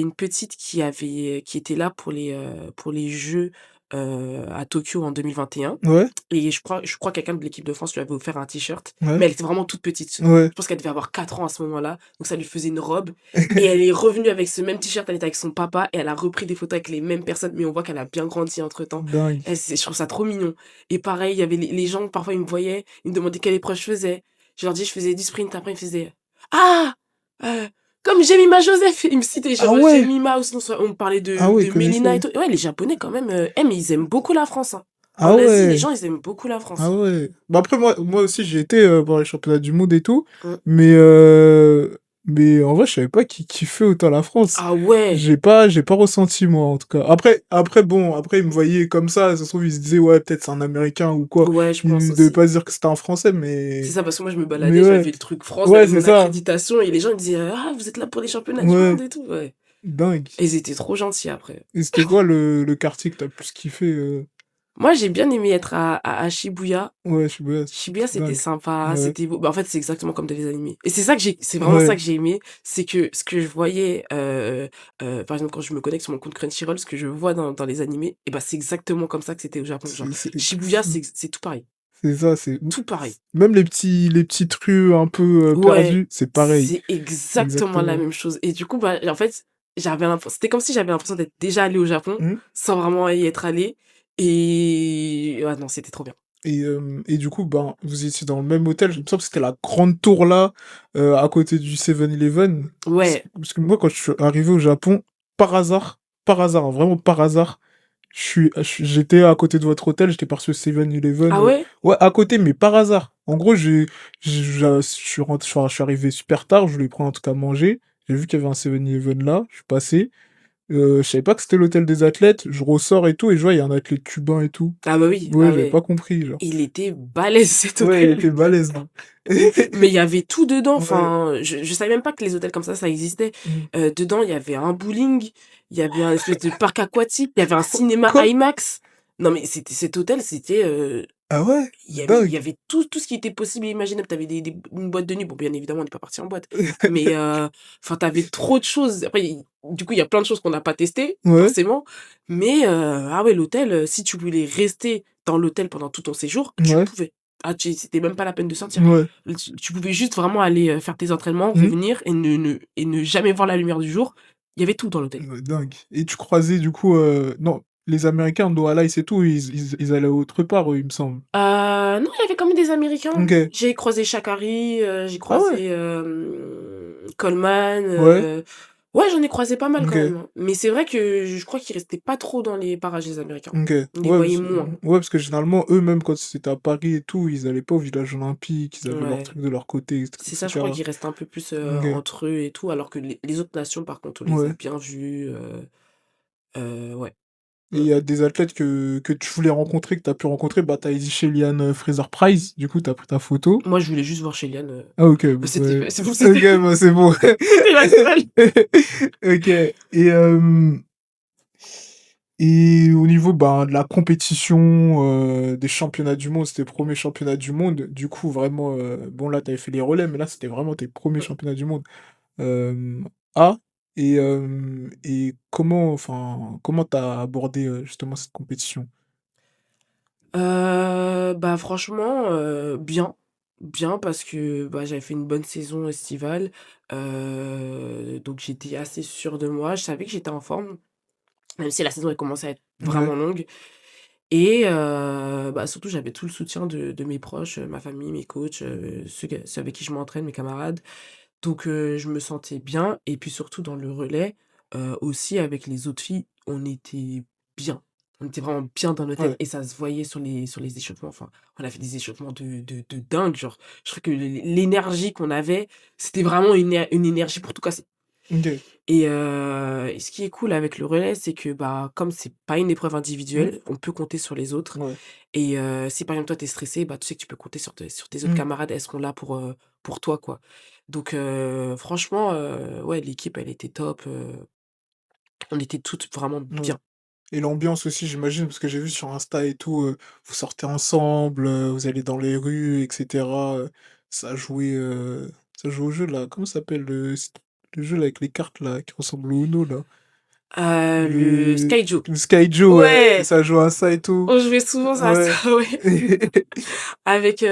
une petite qui était là pour les jeux, à Tokyo en 2021 Ouais, et je crois quelqu'un de l'équipe de France lui avait offert un t-shirt, ouais, mais elle était vraiment toute petite. ouais. Je pense qu'elle devait avoir 4 ans à ce moment-là, donc ça lui faisait une robe et elle est revenue avec ce même t-shirt, elle était avec son papa et elle a repris des photos avec les mêmes personnes, mais on voit qu'elle a bien grandi entre-temps. Dingue. Je trouve ça trop mignon et pareil, il y avait les gens, parfois ils me voyaient, ils me demandaient quelle épreuve je faisais. Je leur dis: «Je faisais du sprint», après ils me faisaient: «Ah! Heu, comme Jemima Joseph», ils me citaient Ah genre ouais! Jemima ou sinon on me parlait Ah ouais, ils de Mélina et connaissaient. tout. Ouais, les Japonais quand même, mais ils aiment beaucoup la France, hein. Ah En Asie, les ouais! gens, ils aiment beaucoup la Ah France. ouais. Bah, après moi aussi j'ai été, pendant les championnats du monde et tout, Mmh. mais mais en vrai je savais pas qu'ils kiffaient autant la France. Ah ouais! J'ai pas ressenti moi en tout cas. Après bon, après ils me voyaient comme ça se trouve ils se disaient: «Ouais peut-être c'est un américain ou quoi». Ouais, je pense Ils devaient aussi. pas se dire que c'était un français C'est mais ça, parce que moi, je me mais baladais, ouais. j'avais le truc France, Ouais, j'avais c'est mon ça. accréditation et les gens ils me disaient: «Ah, vous êtes là pour les championnats du Ouais, monde et tout?» Ouais. dingue. Et ils étaient trop gentils après. Et c'était quoi le quartier que t'as plus kiffé, Moi, j'ai bien aimé être à Shibuya. Ouais, Shibuya, Shibuya, c'est c'était dingue. sympa, Ouais, c'était beau. Bah, en fait, c'est exactement comme dans les animés. Et c'est vraiment ça ouais, que j'ai aimé, c'est que ce que je voyais, par exemple, quand je me connecte sur mon compte Crunchyroll, ce que je vois dans les animés, et bah, c'est exactement comme ça que c'était au Japon. Genre, c'est Shibuya, fou. c'est tout pareil. C'est ça, Tout pareil. même les petites rues un peu, Ouais, perdues, c'est pareil. c'est exactement la Exactement. même chose. Et du coup, bah, en fait, c'était comme si j'avais l'impression d'être déjà allée au Japon, Mmh. sans vraiment y être allée. Et ouais, non, c'était trop bien. Et du coup, ben, vous étiez dans le même hôtel, il me semble que c'était la grande tour là, à côté du 7-Eleven. Ouais. Parce que moi quand je suis arrivé au Japon, par hasard, hein, vraiment par hasard, j'étais à côté de votre hôtel, j'étais par ce 7-Eleven, Ah ouais? ouais, à côté, mais par hasard. En gros, je suis arrivé super tard, je voulais prendre un truc à manger. J'ai vu qu'il y avait un 7-Eleven là, je suis passé. Je savais pas que c'était l'hôtel des athlètes. Je ressors et tout, et je vois, il y a un athlète cubain et tout. Ah bah oui, Ouais, ah j'avais ouais. pas compris, genre. Il était balèze cet Ouais, il hôtel. était balèze, hein. Mais il y avait tout dedans, Ouais. enfin, je savais même pas que les hôtels comme ça existait. Mm. Dedans, il y avait un bowling, il y avait un espèce de parc aquatique, il y avait un cinéma Quoi? IMAX. Non, mais cet hôtel, c'était, Ah ouais? il y Dingue! avait tout ce qui était possible et imaginable. Tu avais des une boîte de nuit, bon, bien évidemment, on n'est pas partis en boîte, mais enfin, tu avais trop de choses. Après, du coup, il y a plein de choses qu'on n'a pas testées, Ouais, forcément, mais ah ouais, l'hôtel, si tu voulais rester dans l'hôtel pendant tout ton séjour, tu ouais, pouvais. Ah, c'était même pas la peine de sortir. ouais. Tu pouvais juste vraiment aller, faire tes entraînements, Mmh. revenir et ne jamais voir la lumière du jour. Il y avait tout dans l'hôtel. Ouais, dingue. Et tu croisais du coup, non, les Américains, Noah Lyles et tout, ils allaient autre part, eux, il me semble? Non, il y avait quand même des Américains. OK. J'ai croisé Sha'Carri, j'ai Ah ouais? croisé, Coleman, Ouais, ouais, j'en ai croisé pas mal quand OK. même, hein. Mais c'est vrai que je crois qu'ils restaient pas trop dans les parages des Américains. OK. On les Ouais, voyait parce moins. ouais, parce que généralement, eux, même quand c'était à Paris et tout, ils allaient pas au village olympique, ils avaient leurs Ouais. trucs de leur côté, et C'est ça, je crois cetera. qu'ils restent un peu plus, OK. entre eux et tout, alors que les autres nations, par contre, on les a Ouais. bien vus, ouais. Et Mmh il y a mh. des athlètes que tu voulais rencontrer, que tu as pu rencontrer, bah, tu as Shellyan Fraser-Price, du coup, tu as pris ta photo. Moi, je voulais juste voir Shiliane, Ah OK, bah, c'était ouais. fait, c'est bon, OK, c'était bah, c'est bon. c'était la seule. OK. Et au niveau, ben, de la compétition, des championnats du monde, c'était premiers championnats du monde. Du coup, vraiment, bon, là, tu avais fait les relais, mais là, c'était vraiment tes premiers championnats du monde. Hem, ah et comment, enfin, comment tu as abordé, justement cette compétition? Bah, franchement, bien. Bien parce que, bah, j'avais fait une bonne saison estivale, donc j'étais assez sûre de moi. Je savais que j'étais en forme, même si la saison elle commençait à être Ouais, vraiment longue et bah, surtout j'avais tout le soutien de mes proches, ma famille, mes coachs, ceux avec qui je m'entraîne, mes camarades. Donc je me sentais bien et puis surtout dans le relais, aussi avec les autres filles, on était bien. On était vraiment bien dans l'hôtel ouais, et ça se voyait sur les échauffements. Enfin, on a fait des échauffements de dingue, genre, je trouve que l'énergie qu'on avait, c'était vraiment une énergie pour tout casser. OK. Et ce qui est cool avec le relais, c'est que, bah, comme c'est pas une épreuve Mmh, individuelle, on peut compter sur les autres ouais, et si par exemple toi tu es stressé, bah, tu sais que tu peux compter sur tes autres mmh, camarades, elles seront là pour toi, quoi. Donc franchement, ouais, l'équipe elle était top, on était toutes vraiment ouais. bien. Et l'ambiance aussi, j'imagine, parce que j'ai vu sur Insta et tout, vous sortez ensemble, vous allez dans les rues et cetera, ça jouait au jeu là, comment ça s'appelle le jeu là avec les cartes là, qui ressemble au Uno là? Le Le Skyjo. le Skyjo, ouais, Ouais! ça joue à ça et tout. On jouait souvent à Ouais. ça, ouais. Avec,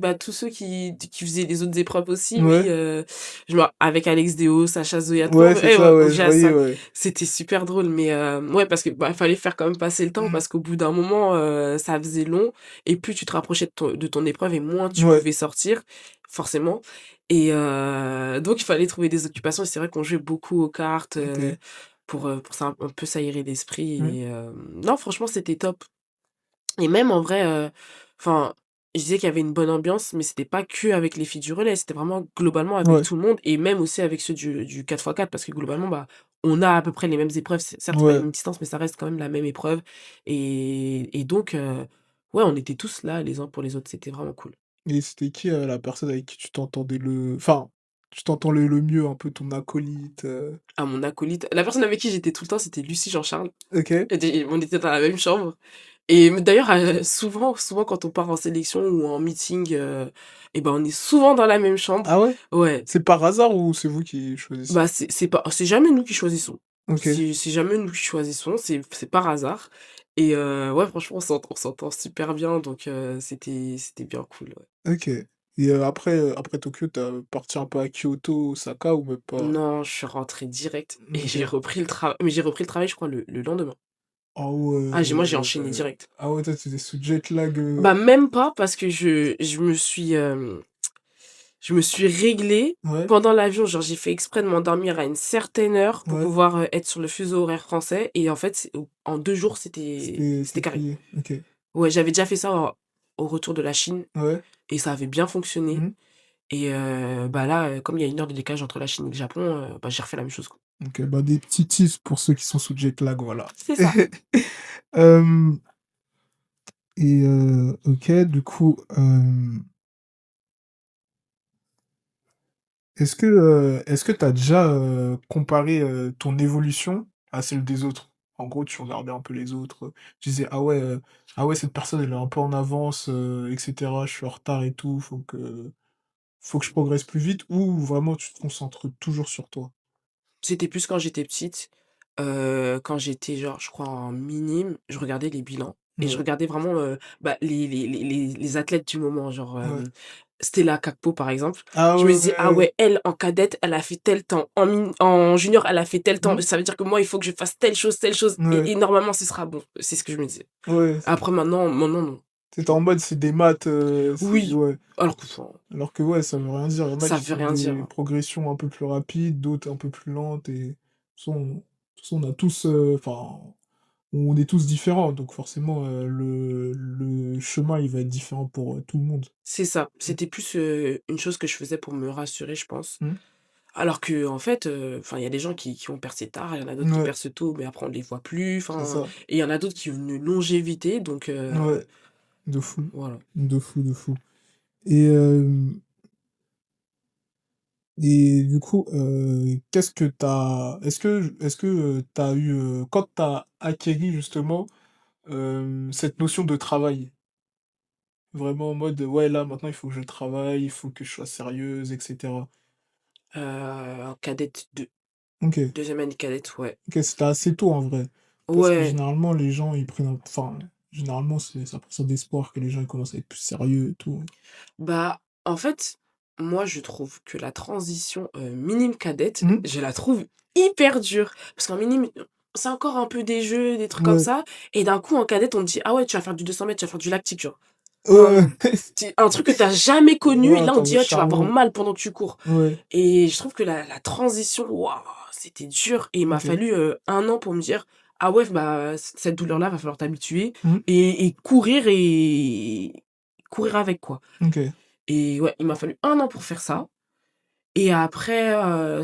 bah, tous ceux qui faisaient les autres épreuves aussi, oui, Ouais, je me avec Alex Déo, Sacha Zoya, tout le ouais, monde, c'est ouais, ça, on ouais, je jouait à voyais, ça. ouais. C'était super drôle, mais ouais, parce que, bah, fallait faire quand même passer le temps Mmh. parce qu'au bout d'un moment, ça faisait long et plus tu te rapprochais de ton épreuve et moins tu Ouais, pouvais sortir, forcément et donc il fallait trouver des occupations et c'est vrai qu'on jouait beaucoup aux cartes, OK. pour ça un peu s'aérer l'esprit Mmh. et non, franchement, c'était top. Et même en vrai, enfin, je disais qu'il y avait une bonne ambiance, mais c'était pas que avec les filles du relais, c'était vraiment globalement avec Ouais, tout le monde et même aussi avec ceux du 4x4 parce que globalement, bah, on a à peu près les mêmes épreuves. Certes, c'est pas les ouais. mêmes distances, mais ça reste quand même la même épreuve et donc ouais, on était tous là les uns pour les autres, c'était vraiment cool. Et c'était qui, la personne avec qui tu t'entendais enfin, tu t'entendais le mieux, un peu ton acolyte, À mon acolyte la personne avec qui j'étais tout le temps, c'était Lucie Jean-Charles. OK. On était dans la même chambre et d'ailleurs, souvent quand on part en sélection ou en meeting, et ben, on est souvent dans la même chambre. Ah ouais? Ouais, C'est par hasard ou c'est vous qui choisissez? bah, c'est jamais nous qui choisissons. OK, C'est jamais nous qui choisissons, c'est par hasard et ouais, franchement, on s'entend super bien donc c'était bien cool, ouais. OK. Et après Tokyo, tu parti un peu à Kyoto, Osaka ou même pas? Non, je suis rentrée direct et OK. j'ai repris le travail, je crois, le lendemain. Ah Moi, j'ai enchaîné ouais. direct. Ah ouais, toi, tu étais sous jet lag, Bah, même pas parce que je me suis réglée ouais, pendant l'avion, genre j'ai fait exprès de m'endormir à une certaine heure pour ouais, pouvoir, être sur le fuseau horaire français et en fait, en 2 jours, c'était c'était carré. plié. OK. Ouais, j'avais déjà fait ça au retour de la Chine Ouais. et ça avait bien fonctionné Mmh. et bah, là, comme il y a une heure de décalage entre la Chine et le Japon, bah, j'ai refait la même chose, quoi. OK, bah, des petits tips pour ceux qui sont sous jet lag, voilà. C'est ça. Hem OK, du coup, est-ce que tu as déjà, comparé, ton évolution à celle des autres? En gros, tu regardais un peu les autres, tu disais: «Ah ouais, cette personne, elle est un peu en avance, et cetera, je suis en retard et tout, faut que je progresse plus vite», ou vraiment tu te concentres toujours sur toi? C'était plus quand j'étais petite, quand j'étais genre, je crois en minime, je regardais les bilans et je Ouais. regardais vraiment, bah, les athlètes du moment, genre, Ouais. Stella Kakpo par exemple. Ah Je me ouais, disais: «Ah ouais. ouais, elle en cadette, elle a fait tel temps, en junior, elle a fait tel temps, Mmh. ça veut dire que moi, il faut que je fasse telle chose Ouais, et normalement ce sera bon». C'est ce que je me disais. ouais. Après maintenant non. Tu en mode c'est des maths, c'est Oui, ouais. alors que enfin, Alors que ouais, ça veut rien dire. Il y en a ça qui veut font rien des dire. progressions un peu plus rapides, d'autres un peu plus lentes et de toute façon on a tous, enfin, on est tous différents donc forcément, le chemin il va être différent pour, tout le monde. C'est ça, Mmh. c'était plus, une chose que je faisais pour me rassurer, je pense. Mmh. Alors qu'en fait, enfin, il y a des gens qui ont percé tard, il y en a d'autres qui Ouais, percent tôt, mais après on les voit plus, c'est enfin ça. et il y en a d'autres qui ont une longévité donc Ouais, de fou, voilà. de fou, de fou et et du coup, qu'est-ce que t'as est-ce que, tu eu, quand t'as acquéri justement, cette notion de travail? Vraiment en mode, ouais, là, maintenant, il faut que je travaille, il faut que je sois sérieuse et cetera. En cadette 2, OK. 2e année cadette, ouais. OK, c'était assez tôt, en vrai. Parce que Ouais, généralement, les gens, ils prennent un enfin, généralement, c'est à partir d'espoir que les gens, ils commencent à être plus sérieux et tout. bah, en fait, moi je trouve que la transition, minime cadette, Mmh. je la trouve hyper dure. Parce qu'en minime, c'est encore un peu des jeux, des trucs comme Ouais. ça et d'un coup en cadette on te dit: «Ah ouais, tu vas faire du 200 mètres, tu vas faire du lactique», genre. Ouais, Enfin, c'est un truc que tu as jamais connu et ouais, là on tu te en dit: «Ah, tu vas avoir charbon. mal pendant que tu cours» Ouais. et je trouve que la transition, waouh, c'était dur et il m'a OK. fallu, 1 an pour me dire: «Ah ouais, bah, cette douleur-là, va falloir t'habituer Mmh. et courir avec, quoi» OK. et ouais, il m'a fallu 1 an pour faire ça et après,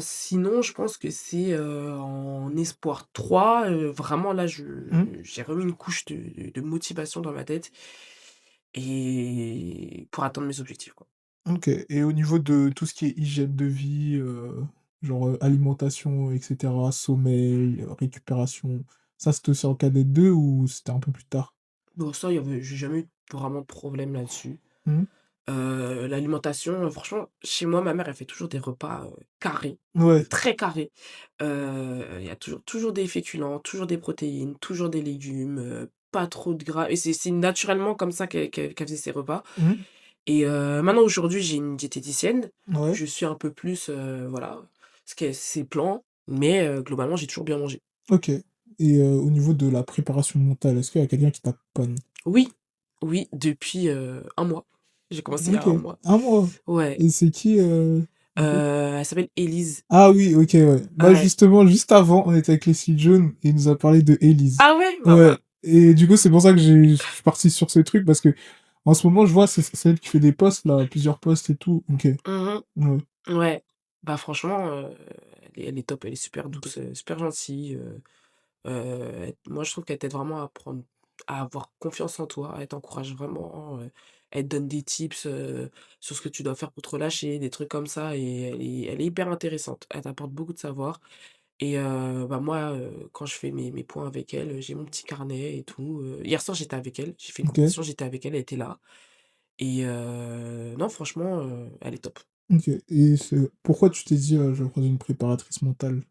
sinon je pense que c'est, en espoir 3 vraiment là Mmh. j'ai remis une couche de motivation dans ma tête et pour atteindre mes objectifs, quoi. OK et au niveau de tout ce qui est hygiène de vie, genre, alimentation et cetera, sommeil, récupération, ça, c'était aussi en cadet 2 ou c'était un peu plus tard? Bon ça, j'ai jamais eu vraiment de problème là-dessus. Mmh. L'alimentation, franchement, chez moi, ma mère, elle fait toujours des repas, carrés, Ouais. très carrés. Il y a toujours des féculents, toujours des protéines, toujours des légumes, pas trop de gras et c'est naturellement comme ça qu'elle faisait ses repas Mmh. et maintenant aujourd'hui, j'ai une diététicienne. Ouais. Je suis un peu plus, voilà, ce qu'elle ses plans, mais globalement, j'ai toujours bien mangé. OK et au niveau de la préparation mentale, est-ce qu'il y a quelqu'un qui t'accompagne? Oui, oui, depuis, 1 mois. J'ai commencé il y a OK. 1 mois. Un mois Ouais, et c'est qui, du coup? elle s'appelle Élise. Ah oui, OK, ouais. Bah, Ouais. justement, juste avant, on était avec Leslie John et il nous a parlé de Élise. Ah ouais? Bah, Ouais voilà. et du coup, c'est pour ça que je suis parti sur ce truc parce que en ce moment, je vois, c'est elle qui fait des posts là, plusieurs posts et tout. OK. Mmh. Ouais. Ouais. Bah, franchement, elle est top, elle est super douce, super gentille, moi je trouve qu'elle t'aide vraiment à avoir confiance en toi, elle t'encourage vraiment, elle te donne des tips, sur ce que tu dois faire pour te relâcher, des trucs comme ça et elle est hyper intéressante. Elle t'apporte beaucoup de savoir et bah, moi, quand je fais mes points avec elle, j'ai mon petit carnet et tout, hier soir j'étais avec elle, j'ai fait une OK. conversation, j'étais avec elle, elle était là et non franchement, elle est top. OK et c'est pourquoi tu t'es dit: «Je vais prendre une préparatrice mentale»?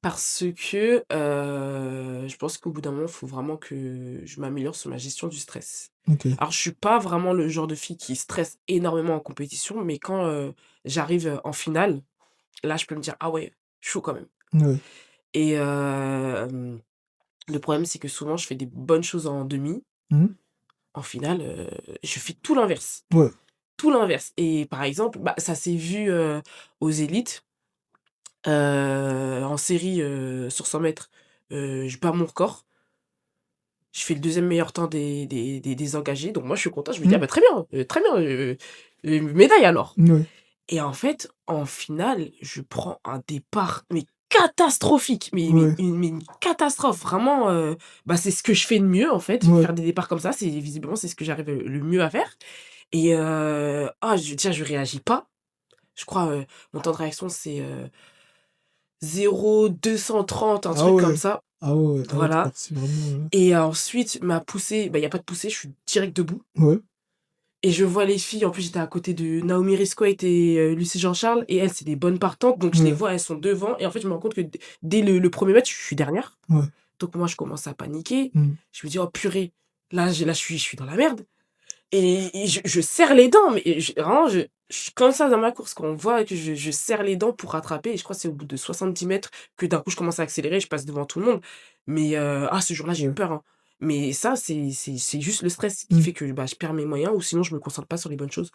Parce que, je pense qu'au bout d'un moment, il faut vraiment que je m'améliore sur ma gestion du stress. OK. Alors je suis pas vraiment le genre de fille qui stresse énormément en compétition, mais quand, j'arrive, en finale, là, je peux me dire: «Ah ouais, chaud quand même» Ouais. et le problème, c'est que souvent, je fais des bonnes choses en demi. Mmh. En finale, je fais tout l'inverse. Ouais. Tout l'inverse et par exemple, bah, ça s'est vu, aux élites, en série, sur 100 mètres, je bats mon record. Je fais le deuxième meilleur temps des engagés, donc moi je suis content, je me dis: «Ah Mmh. bah très bien, médaille alors» Ouais. et en fait, en finale, je prends un départ, mais catastrophique, Ouais. mais une catastrophe vraiment, bah, c'est ce que je fais de mieux en fait, Ouais. faire des départs comme ça, c'est visiblement c'est ce que j'arrive, le mieux à faire et je réagis pas. Je crois, mon temps de réaction c'est, 0,230, un Ah truc comme ouais. ça. Ah ouais, tu Voilà. parti vraiment, Et ensuite, ma poussée, bah, il y a pas de poussée, je suis direct debout ouais, et je vois les filles. En plus, j'étais à côté de Naomi Risquet et Lucie Jean-Charles et elles, c'est des bonnes partantes, donc je les ouais, vois, elles sont devant et en fait, je me rends compte que dès le 1er mètre, je suis dernière. ouais. Donc moi, je commence à paniquer. Mmh. Je me dis: «Oh purée, là, je suis dans la merde». Et je serre les dents, mais vraiment, je suis comme ça dans ma course, quand on voit que je serre les dents pour rattraper et je crois que c'est au bout de 70 mètres que d'un coup je commence à accélérer, je passe devant tout le monde. Mais ce jour-là, j'ai eu Ouais. peur, hein. Mais ça, c'est juste le stress qui Mmh. fait que, bah, je perds mes moyens ou sinon je me concentre pas sur les bonnes choses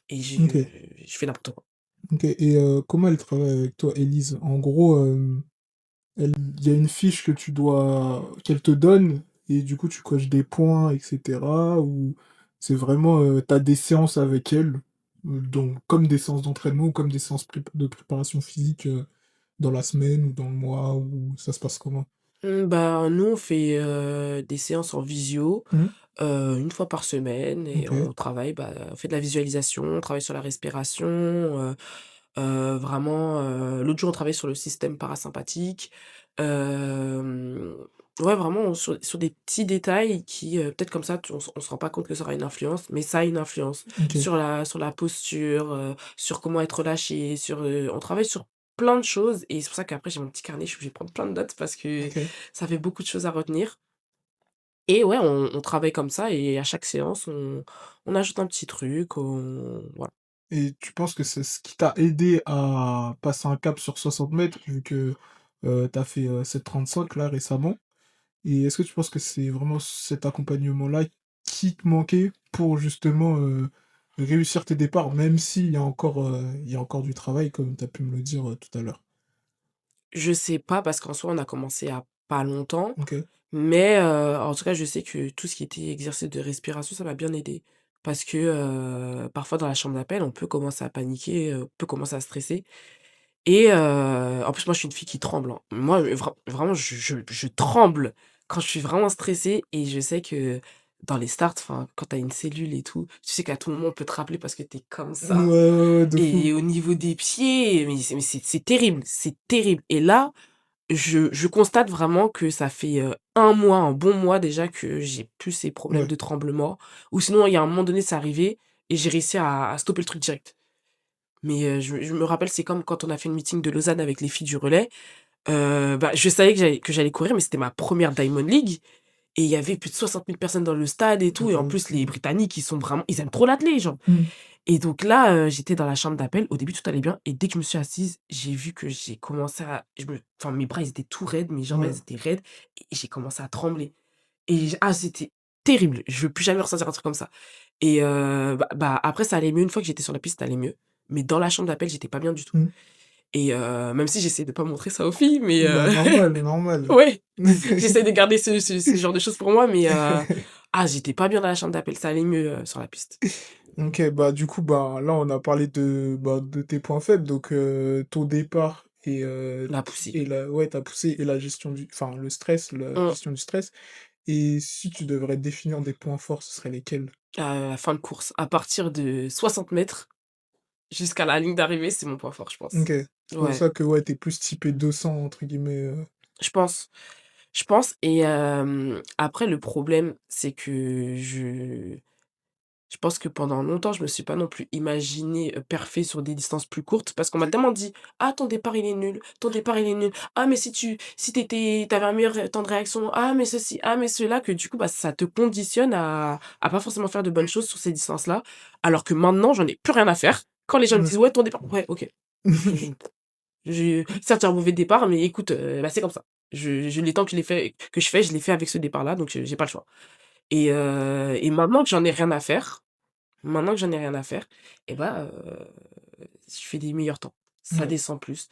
et OK, je fais n'importe quoi. OK et comment elle travaille avec toi, Élise? En gros, elle il y a une fiche que tu dois qu'elle te donne et du coup tu coches des points et cetera? Ou c'est vraiment, tu as des séances avec elle, donc comme des séances d'entraînement ou comme des séances de préparation physique, dans la semaine ou dans le mois ou ça se passe comment? Bah, nous, on fait, des séances en visio, Mmh. 1 fois par semaine et OK, on travaille, bah, on fait de la visualisation, on travaille sur la respiration, vraiment, l'autre jour, on travaillait sur le système parasympathique. Hem, ouais, vraiment sur des petits détails qui, peut-être comme ça, on se rend pas compte que ça aura une influence, mais ça a une influence OK, sur la posture, sur comment être relâché, on travaille sur plein de choses et c'est pour ça qu'après j'ai mon petit carnet, je suis obligée de prendre plein de notes parce que OK. ça fait beaucoup de choses à retenir et ouais, on travaille comme ça et à chaque séance, on ajoute un petit truc, voilà. Et tu penses que c'est ce qui t'a aidé à passer un cap sur 60 mètres vu que, tu as fait, 7,35 là récemment? Et est-ce que tu penses que c'est vraiment cet accompagnement-là qui te manquait pour justement, réussir tes départs, même s'il y a encore, il y a encore du travail comme tu as pu me le dire, tout à l'heure? Je sais pas parce qu'en soi, on a commencé à pas longtemps, OK. mais en tout cas, je sais que tout ce qui était exercice de respiration, ça m'a bien aidé. Parce que, parfois dans la chambre d'appel, on peut commencer à paniquer, on peut commencer à stresser et en plus, moi, je suis une fille qui tremble, hein. Moi, vraiment, je tremble quand je suis vraiment stressée et je sais que dans les starts, enfin, quand tu as une cellule et tout, tu sais qu'à tout moment, on peut te rappeler parce que tu es comme Ouais, ça ouais, ouais, de fou. et au niveau des pieds, mais c'est terrible, c'est terrible et là je constate vraiment que ça fait, 1 mois, un bon mois déjà que j'ai plus ces problèmes Ouais. de tremblement ou sinon il y a un moment donné, c'est arrivé et j'ai réussi à stopper le truc direct. Mais, je me rappelle, c'est comme quand on a fait le meeting de Lausanne avec les filles du relais, bah, je savais que j'allais courir, mais c'était ma première Diamond League et il y avait plus de 60 000 personnes dans le stade et tout et en plus les OK. Britanniques, ils aiment trop l'athlé, genre. Mmh. Et donc là, j'étais dans la chambre d'appel. Au début, tout allait bien et dès que je me suis assise, j'ai vu que j'ai commencé à enfin, mes bras, ils étaient tout raides, mes jambes, Ouais. elles étaient raides et j'ai commencé à trembler et c'était terrible. Je veux plus jamais ressentir un truc comme ça et après ça allait mieux. Une fois que j'étais sur la piste, ça allait mieux. Mais dans la chambre d'appel, j'étais pas bien du tout Mmh. et même si j'essaie de pas montrer ça aux filles, mais Bah, normal, normal. ouais, j'essaie de garder ce genre de choses pour moi, mais j'étais pas bien dans la chambre d'appel. Ça allait mieux, sur la piste. OK, bah, du coup, bah, là, on a parlé de, bah, de tes points faibles, donc ton départ La poussée. et la ouais, ta poussée et la gestion du enfin, le stress, la Mmh. gestion du stress et si tu devrais définir des points forts, ce seraient lesquels? La fin de course, à partir de 60 mètres jusqu'à la ligne d'arrivée, c'est mon point fort, je pense. OK. C'est pour Ouais, ça que, ouais, tu plus typé 200 entre guillemets, je pense. Je pense et après le problème, c'est que je pense que pendant longtemps, je me suis pas non plus imaginée, parfait sur des distances plus courtes parce qu'on m'a tellement dit: «Ah ton départ il est nul, ton départ il est nul. Ah mais si t'avais un meilleur temps de réaction. Ah mais ceci, ah mais cela», que du coup, bah, ça te conditionne à pas forcément faire de bonnes choses sur ces distances-là. Alors que maintenant, j'en ai plus rien à faire. Quand les gens me ouais. disent: «Ouais ton départ», ouais OK. Certes, j'ai un mauvais départ, mais écoute, bah, c'est comme ça. Les temps que je l'ai fait avec ce départ-là, donc j'ai pas le choix et maintenant que j'en ai rien à faire et bah, je fais des meilleurs temps. Ça Ouais. descend plus,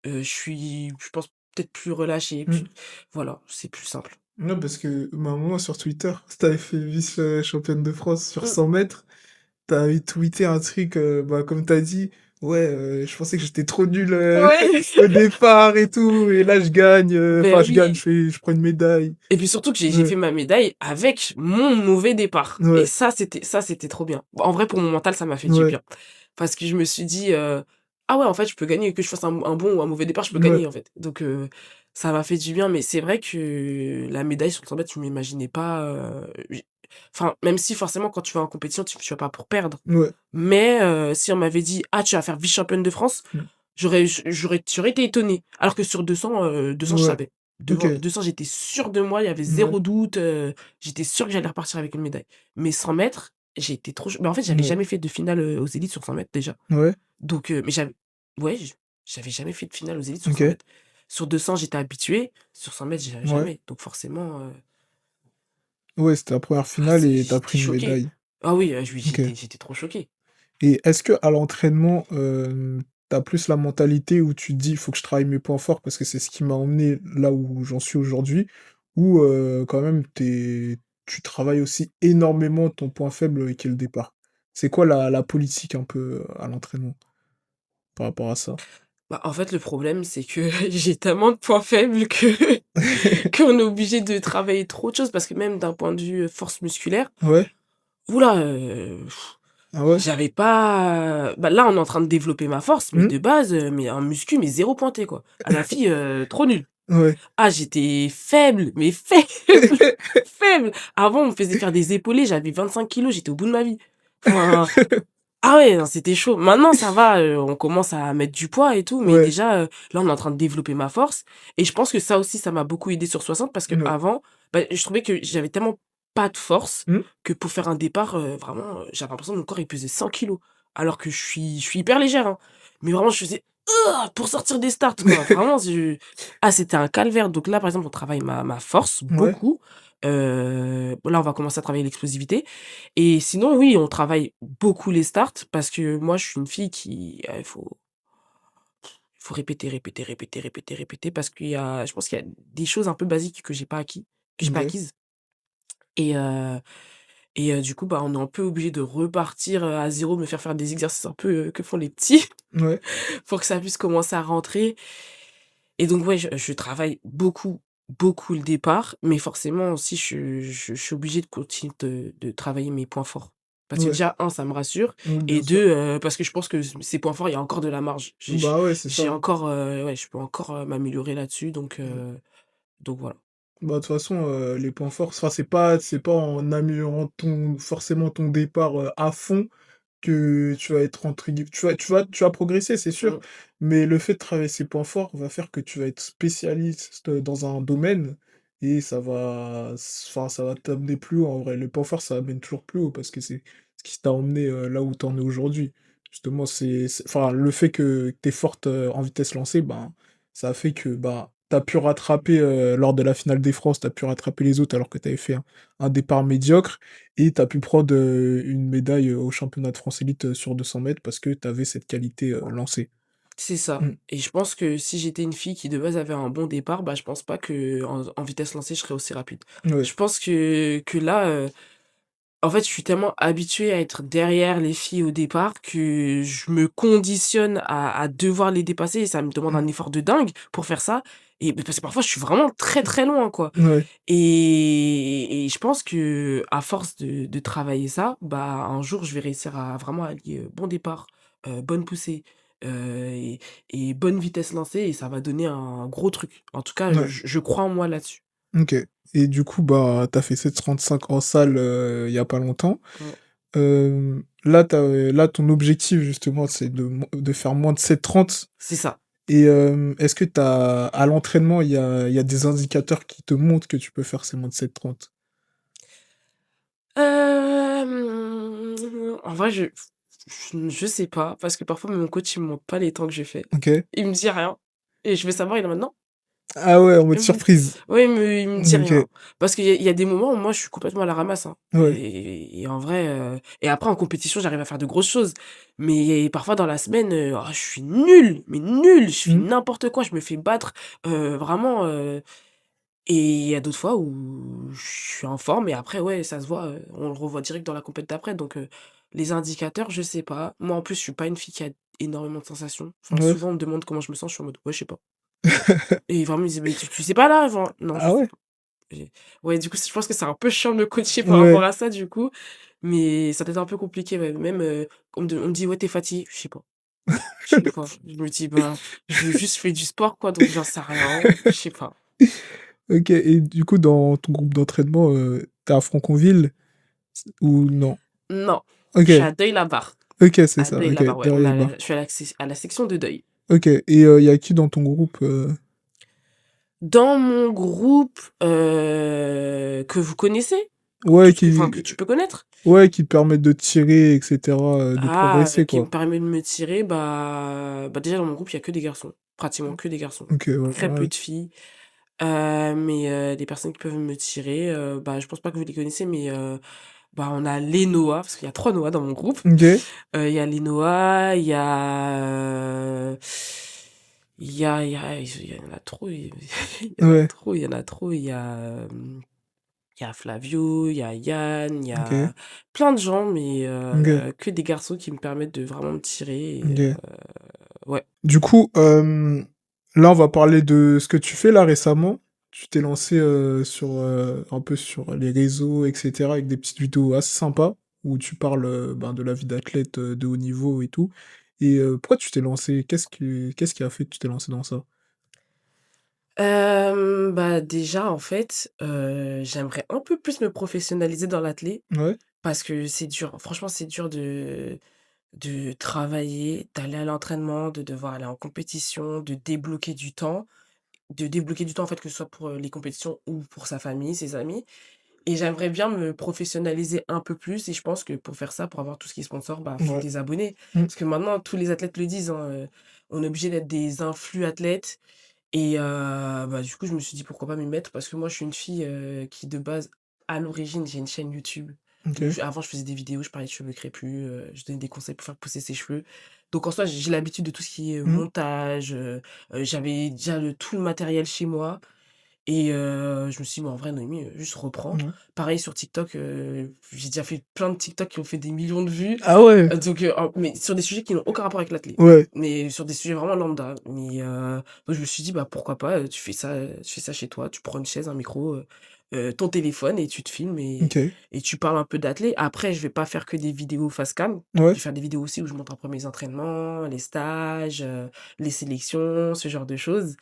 je pense peut-être plus relâché, plus Mmh. voilà, c'est plus simple. Non, parce que ma maman sur Twitter, tu avais fait vice, championne de France sur Mmh. 100 mètres. T'avais tweeté un truc, bah, comme t'as dit: «Ouais, je pensais que j'étais trop nul, Ouais, au départ et tout et là je gagne, beh, enfin je gagne, oui je prends une médaille». et puis surtout que j'ai Ouais, fait ma médaille avec mon mauvais départ et ouais, ça, c'était trop bien. En vrai, pour mon mental, ça m'a fait du ouais, bien parce que je me suis dit, ah ouais, en fait, je peux gagner, que je fasse un bon ou un mauvais départ, je peux Ouais, gagner, en fait. Donc ça m'a fait du bien, mais c'est vrai que la médaille sur le 100 mètres, je m'imaginais pas, j enfin, même si forcément quand tu vas en compétition, tu vas pas pour perdre. ouais. Mais si on m'avait dit: «Ah, tu vas faire vice-championne de France», Mmh. j'aurais été étonnée. Alors que sur 200, 200 je Ouais. savais. OK. Devant 200, j'étais sûre de moi, il y avait Ouais. zéro doute, j'étais sûre que j'allais repartir avec une médaille. Mais 100 mètres, j'ai été trop ch mais en fait, j'avais Ouais. jamais fait de finale, aux élites sur 100 mètres déjà. Ouais. Donc mais ouais, j'avais jamais fait de finale aux élites sur 100 OK. mètres. Sur 200, j'étais habituée, sur 100 mètres, Ouais. jamais. Donc forcément, Ouais, c'était la première finale et tu as j'étais pris une choquée. médaille. Ah oui, oui, OK. j'étais trop choquée. Et est-ce que à l'entraînement, tu plus la mentalité où tu te dis: «Il faut que je travaille mes points forts parce que c'est ce qui m'a emmené là où j'en suis aujourd'hui» ou quand même tu travailles aussi énormément ton point faible, qui est le départ? C'est quoi la politique un peu, à l'entraînement par rapport à ça? Bah, en fait, le problème, c'est que j'ai tellement de points faibles que qu'on est obligé de travailler trop de choses parce que même d'un point de vue, force musculaire, Ouais? ouh là, Ah ouais? j'avais pas bah, là, on est en train de développer ma force, mais Mmh. de base, mais en muscu, mais zéro pointé, quoi. Ah la fille, trop nulle. Ouais. Ah, j'étais faible, mais faible, faible. Avant, on me faisait faire des épaulés, j'avais 25 kilos, j'étais au bout de ma vie. Enfin, ah ouais, non, c'était chaud. Maintenant, ça va, on commence à mettre du poids et tout, mais Ouais. déjà, là, on est en train de développer ma force et je pense que ça aussi, ça m'a beaucoup aidé sur 60 parce Ouais. qu'avant, bah, je trouvais que j'avais tellement pas de force Mmh. que pour faire un départ, vraiment, j'avais l'impression que mon corps, il pesait 100 kilos alors que je suis hyper légère, hein. Mais vraiment, je faisais: pour sortir des starts, quoi. Vraiment, c'était un calvaire. Donc là, par exemple, on travaille ma force Ouais. beaucoup. Là, on va commencer à travailler l'explosivité et sinon, oui, on travaille beaucoup les starts parce que moi, je suis une fille qui, il faut répéter, répéter, répéter, répéter, répéter parce je pense qu'il y a des choses un peu basiques que j'ai pas OK. acquises et du coup, bah, on est un peu obligé de repartir, à 0, me faire des exercices un peu, que font les petits Ouais. pour que ça puisse commencer à rentrer et donc ouais, je travaille beaucoup, beaucoup le départ, mais forcément aussi je suis obligée de continuer de travailler mes points forts. Parce que Ouais. déjà 1 ça me rassure Mmh, bien et sûr. 2 parce que je pense que ces points forts, il y a encore de la marge. Bah ouais, c'est J'ai ça. encore, ouais, je peux encore, m'améliorer là-dessus Mmh. donc voilà. Bah, de toute façon, les points forts, enfin, c'est pas en améliorant forcément ton départ, à fond que tu vas être entre guillemets tu vas progresser, c'est sûr, Mmh. mais le fait de travailler ses points forts va faire que tu vas être spécialiste dans un domaine et ça va t'amener plus haut en vrai. Le point fort, ça amène toujours plus haut parce que c'est ce qui t'a emmené, là où tu en es aujourd'hui. Justement, enfin, le fait que tu es forte, en vitesse lancée, ben, ça a fait que, bah, tu as pu rattraper, lors de la finale des France, tu as pu rattraper les autres alors que tu avais fait un départ médiocre et tu as pu prendre, une médaille, au championnat de France élite, sur 200 mètres parce que tu avais cette qualité, lancée. C'est ça Mmh. et je pense que si j'étais une fille qui de base avait un bon départ, bah, je pense pas qu'en vitesse lancée, je serais aussi rapide. Ouais, Je pense que là, en fait, je suis tellement habituée à être derrière les filles au départ que je me conditionne à devoir les dépasser et ça me demande un mmh, effort de dingue pour faire ça et parce que parfois je suis vraiment très, très loin, quoi ouais, et je pense qu'à force de travailler ça, bah, un jour je vais réussir à vraiment allier, bon départ, bonne poussée, et bonne vitesse lancée et ça va donner un gros truc. En tout cas, ouais, je crois en moi là-dessus. OK et du coup, bah, tu as fait 7,35 en salle, il y a pas longtemps. Mmh. Là, ton objectif justement, c'est de faire moins de 7,30 C'est ça. et est-ce que à l'entraînement, il y a des indicateurs qui te montrent que tu peux faire ces moins de 7,30? En vrai, je sais pas, parce que parfois mon coach, il me montre pas les temps que je fais. OK. Il me dit rien et je veux savoir, il est en mode: «Non». Ah ouais, en mode Il me surprise. Ouais, il me dit OK. rien. Parce qu'il y a des moments où moi, je suis complètement à la ramasse, hein Ouais. et en vrai, et après en compétition, j'arrive à faire de grosses choses. Mais parfois dans la semaine, je suis nulle, mais nulle, je fais Mmh. n'importe quoi, je me fais battre, vraiment, et il y a d'autres fois où je suis en forme et après, ouais, ça se voit, on le revoit direct dans la compète d'après donc les indicateurs, je sais pas. Moi, en plus, je suis pas une fille qui a énormément de sensations. Enfin, Ouais. souvent, on me demande comment je me sens, je suis en mode: «Ouais, je sais pas» et vraiment, ils me disent: «Mais tu sais pas là?» Genre: «Non, je Ah sais ouais? pas». Et ouais, du coup, je pense que c'est un peu chiant de me coacher par rapport Ouais. à ça, du coup, mais ça peut être un peu compliqué, ouais. Même, on me dit: «Ouais, tu es fatiguée?» Je sais pas. Je sais pas. Je me dis: «Bah, je veux juste faire du sport quoi, donc j'en sais rien». Je sais pas. OK et du coup, dans ton groupe d'entraînement, tu à Franconville ou non? Non, OK, je suis à Deuil-la-Barre. OK, c'est À ça, OK, Deuil-la-Barre, ouais. derrière. Je suis à la section de Deuil. OK et il y a qui dans ton groupe, Dans mon groupe, que vous connaissez? ouais, Tout ce que enfin, qui que tu peux connaître? te permettent de tirer et cetera, de Ah, progresser, qui me quoi? permet de me tirer, bah, déjà dans mon groupe, il y a que des garçons, pratiquement que des garçons. OK, ouais, Très peu ouais. de filles, mais des personnes qui peuvent me tirer, bah, je pense pas que vous les connaissez, mais bah, on a les Noah, parce qu'il y a 3 Noah dans mon groupe. OK, Il y a les Noah, il y en a trop, il y en a ouais, trop, il y en a trop. Il y a Flavio, il y a Yann, il y OK, a plein de gens, mais OK, que des garçons qui me permettent de vraiment me tirer et OK. ouais. Du coup, là, on va parler de ce que tu fais là récemment. Tu t'es lancé, sur, un peu sur les réseaux et cetera avec des petites vidéos assez sympas où tu parles, ben, de la vie d'athlète, de haut niveau et tout et pourquoi tu t'es lancé? Qu'est-ce qui a fait que tu t'es lancé dans ça? Bah, déjà, en fait, j'aimerais un peu plus me professionnaliser dans l'athlé Ouais, parce que c'est dur. Franchement, c'est dur de travailler, d'aller à l'entraînement, de devoir aller en compétition, de débloquer du temps, en fait, que ce soit pour, les compétitions ou pour sa famille, ses amis. Et j'aimerais bien me professionnaliser un peu plus et je pense que pour faire ça, pour avoir tout ce qui est sponsor, bah, faut ouais. des abonnés. Mmh. Parce que maintenant, tous les athlètes le disent, hein, on est obligé d'être des influx athlètes et bah, du coup, je me suis dit: «Pourquoi pas m'y mettre?» parce que moi, je suis une fille, qui de base, à l'origine, j'ai une chaîne YouTube où OK. je avant, je faisais des vidéos, je parlais de cheveux crépus, je donnais des conseils pour faire pousser ses cheveux. Donc en soi, j'ai l'habitude de tout ce qui est, Mmh. montage, j'avais déjà tout le matériel chez moi et je me suis dit: «Mais en vrai, Noémie, juste reprends». Ouais. Pareil sur TikTok, j'ai déjà fait plein de TikTok qui ont fait des millions de vues, Ah ouais! donc mais sur des sujets qui n'ont aucun rapport avec l'athlé, Ouais. mais sur des sujets vraiment lambda. Mais donc je me suis dit: «Bah, pourquoi pas, tu fais ça chez toi, tu prends une chaise, un micro, ton téléphone et tu te filmes OK. et tu parles un peu d'athlé». Après, je vais pas faire que des vidéos face cam. Je Ouais. vais faire des vidéos aussi où je montre un peu mes entraînements, les stages, les sélections, ce genre de choses.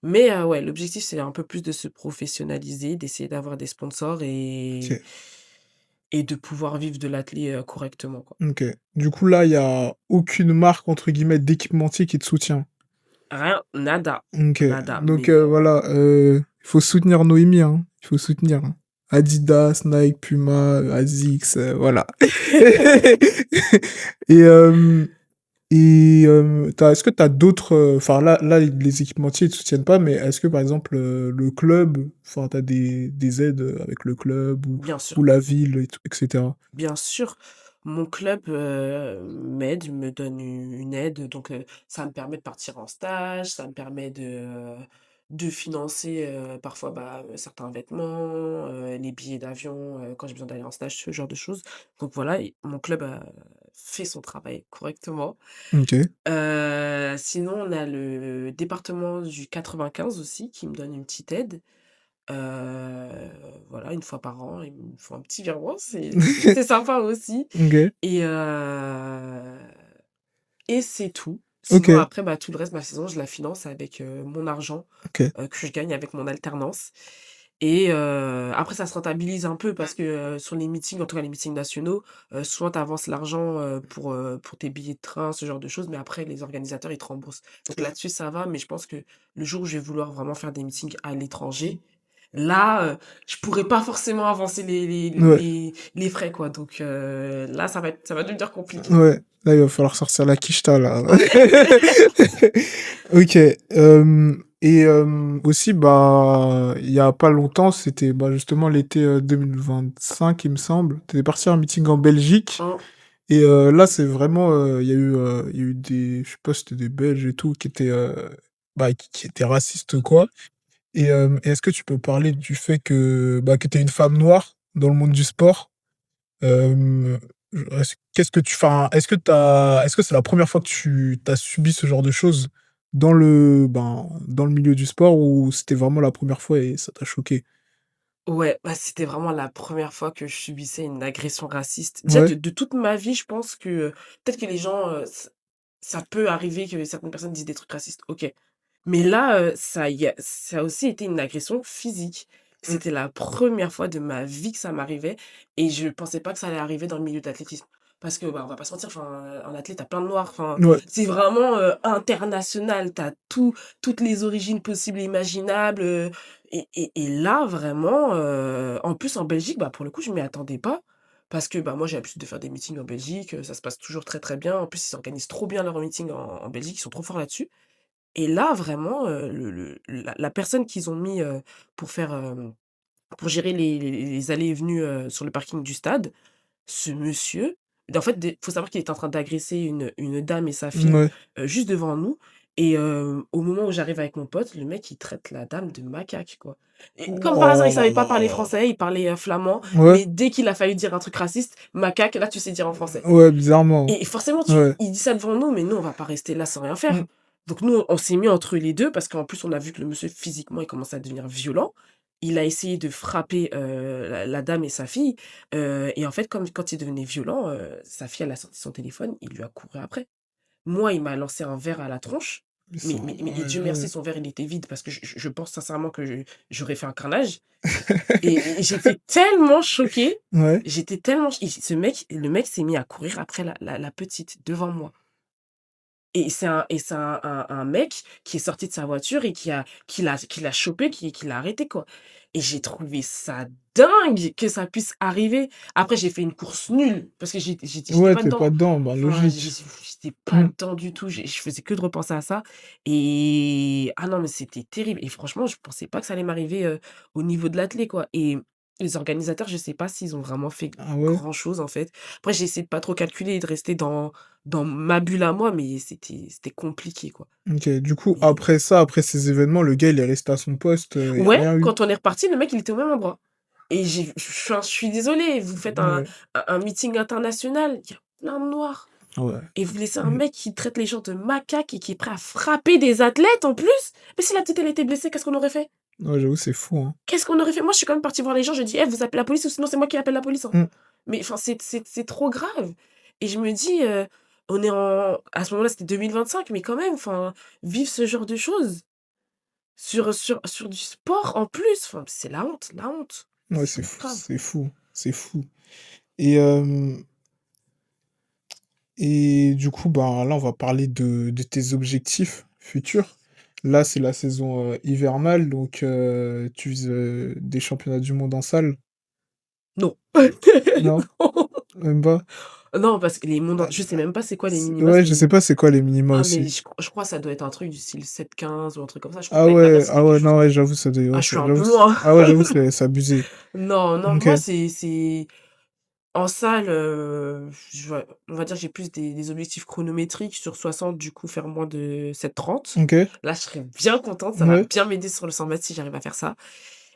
Mais ouais, l'objectif, c'est un peu plus de se professionnaliser, d'essayer d'avoir des sponsors OK. et de pouvoir vivre de l'athlé, correctement, quoi. OK. Du coup, là, il y a aucune marque entre guillemets «d'équipementier» qui te soutient? Rien, nada, OK. nada, Donc mais voilà, il faut soutenir Noémie, hein. Il faut soutenir, hein. Adidas, Nike, Puma, Asics, voilà. Et est-ce que tu as d'autres, enfin là, les équipementiers, ils te soutiennent pas, mais est-ce que par exemple, le club, enfin tu as des aides, avec le club bien ou sûr, la ville et tout et cetera? bien sûr, mon club, m'aide, me donne une aide, donc ça me permet de partir en stage, ça me permet de financer, parfois, bah, certains vêtements, les billets d'avion, quand j'ai besoin d'aller en stage, ce genre de choses. Donc voilà et mon club, fait son travail correctement. OK, Sinon, on a le département du 95 aussi qui me donne une petite aide. Voilà, une fois par an, ils me font un petit virement, c'est sympa aussi OK, et heu et c'est tout. Sinon OK, après, bah, tout le reste, ma saison, je la finance avec, mon argent, OK, que je gagne avec mon alternance et après ça se rentabilise un peu parce que, sur les meetings, en tout cas les meetings nationaux, souvent tu avances l'argent, pour tes billets de train, ce genre de choses, mais après les organisateurs, ils te remboursent. Donc là-dessus, ça va, mais je pense que le jour où je vais vouloir vraiment faire des meetings à l'étranger, là, je pourrais pas forcément avancer ouais, les frais, quoi. Donc là, ça va devenir compliqué. ouais. Là, il va falloir sortir la quicheta là. Ouais. OK, et aussi, bah, il y a pas longtemps, c'était, bah, justement l'été, 2025, il me semble. Tu étais parti à un meeting en Belgique Mmh. et là, c'est vraiment, il y a eu des je sais pas si c'était des Belges et tout qui étaient, bah, qui étaient racistes, quoi et est-ce que tu peux parler du fait que, bah, que tu es une femme noire dans le monde du sport? Hem, qu'est-ce que tu enfin, est-ce que c'est la première fois que tu as subi ce genre de choses dans dans le milieu du sport ou c'était vraiment la première fois et ça t'a choqué? Ouais, bah, c'était vraiment la première fois que je subissais une agression raciste. Déjà Ouais, de toute ma vie, je pense que, peut-être que les gens, ça peut arriver que certaines personnes disent des trucs racistes, OK. Mais là, ça a aussi été une agression physique. Mmh. C'était la première fois de ma vie que ça m'arrivait et je pensais pas que ça allait arriver dans le milieu de l'athlétisme. Parce que, bah, on va pas se mentir, enfin, en athlète, tu plein de noirs, enfin, Ouais, c'est vraiment, international. T'as toutes les origines possibles et imaginables, et là, vraiment, en plus, en Belgique, bah, pour le coup, je m'y attendais pas parce que, bah, moi, j'ai l'habitude de faire des meetings en Belgique, ça se passe toujours très, très bien. En plus, ils organisent trop bien leurs meetings en Belgique, ils sont trop forts là-dessus. Et là, vraiment, la personne qu'ils ont mis, pour faire, pour gérer les allées et venues, sur le parking du stade, ce monsieur, en fait, faut savoir qu'il était en train d'agresser une dame et sa fille, ouais. juste devant nous et au moment où j'arrive avec mon pote, le mec, il traite la dame de macaque, quoi et comme par hasard, il Oh là savait pas parler là! français, il parlait, flamand, Ouais, mais dès qu'il a fallu dire un truc raciste, macaque, là, tu sais dire en français. ouais, bizarrement. Et forcément, Ouais. il dit ça devant nous, mais nous, on va pas rester là sans rien faire. Mmh. Donc nous, on s'est mis entre les 2 parce qu'en plus, on a vu que le monsieur, physiquement, il commençait à devenir violent. Il a essayé de frapper, la dame et sa fille, et en fait, comme quand il devenait violent, sa fille, elle a sorti son téléphone, il lui a couru après. Moi, il m'a lancé un verre à la tronche, Ils mais sont et ouais, Dieu ouais. merci, son verre, il était vide parce que je pense sincèrement que j'aurais fait un carnage et j'étais tellement choquée, Ouais. j'étais tellement ch ce mec le mec s'est mis à courir après la petite, devant moi. Et c'est un mec qui est sorti de sa voiture et qui l'a chopé, qui l'a arrêté, quoi. Et j'ai trouvé ça dingue que ça puisse arriver. Après, j'ai fait une course nulle parce que j'étais Ouais, pas tu dedans. pas dedans, bah, Enfin, logique. j'étais pas Mmh. dedans du tout. Je faisais que de repenser à ça et ah non, mais c'était terrible et franchement, je pensais pas que ça allait m'arriver, au niveau de l'athlé, quoi et les organisateurs, je sais pas s'ils ont vraiment fait Ah ouais? grand chose, en fait. Après, j'ai essayé de pas trop calculer et de rester dans ma bulle à moi, mais c'était compliqué, quoi. OK. Du coup, Mais après ça, après ces événements, le gars, il est resté à son poste, il y a ouais, rien eu? quand on est reparti, le mec, il était au même endroit et je suis désolée, vous faites un Ouais. un meeting international, il y a plein de noirs Ouais. et vous laissez un Mmh. mec qui traite les gens de macaques et qui est prêt à frapper des athlètes, en plus? Mais si la petite, elle était blessée, qu'est-ce qu'on aurait fait? Ouais, j'avoue, c'est fou, hein. Qu'est-ce qu'on aurait fait? Moi, je suis quand même partie voir les gens, je dis: «Eh, vous appelez la police ou sinon c'est moi qui appelle la police, hein». Mmh. Mais enfin, c'est trop grave et je me dis, on est en à ce moment-là, c'était 2025, mais quand même, enfin, vivre ce genre de choses sur du sport en plus, enfin, c'est la honte. Ouais, c'est C'est fou, grave. c'est fou, c'est fou. Et hem et du coup, ben, là, on va parler de tes objectifs futurs. Là, c'est la saison, hivernale, donc tu vises, des championnats du monde en salle? Non. Non? Non. Même pas? Non, parce que les mondes Heu, je sais même pas c'est quoi les minima, ouais, je sais c'est pas c'est quoi les minima ah mais aussi. je crois que ça doit être un truc du style 7-15 ou un truc comme ça. Je crois Ah que l'année dernière, ouais, c'était ah quelque ouais, chose non, comme ouais, ça. j'avoue, ça doit Ah, ouais, je suis un j'avoue peu loin. ah ouais, j'avoue, c'est abusé. Non, non, OK, moi, c'est en salle, on va dire que j'ai plus des objectifs chronométriques sur 60, du coup, faire moins de 7:30. OK, Là, je serais bien contente, ça va ouais, bien m'aider sur le 100 mètres si j'arrive à faire ça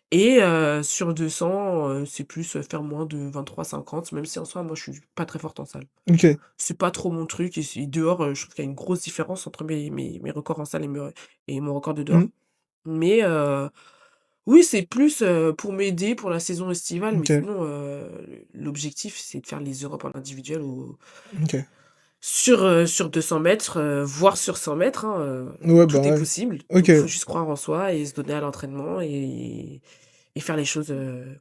et sur 200, c'est plus, faire moins de 23:50, même si en soi, moi, je suis pas très forte en salle. OK. C'est pas trop mon truc et c'est dehors, je trouve qu'il y a une grosse différence entre mes records en salle et mon record de Mmh, dehors. Mais oui, c'est plus, pour m'aider pour la saison estivale, mais OK, sinon, l'objectif, c'est de faire les Europes en individuel au OK. sur 200 mètres, voire sur 100 mètres, hein, Ouais, bah, tout est ouais. possible. OK. Donc faut juste croire en soi et se donner à l'entraînement et faire les choses,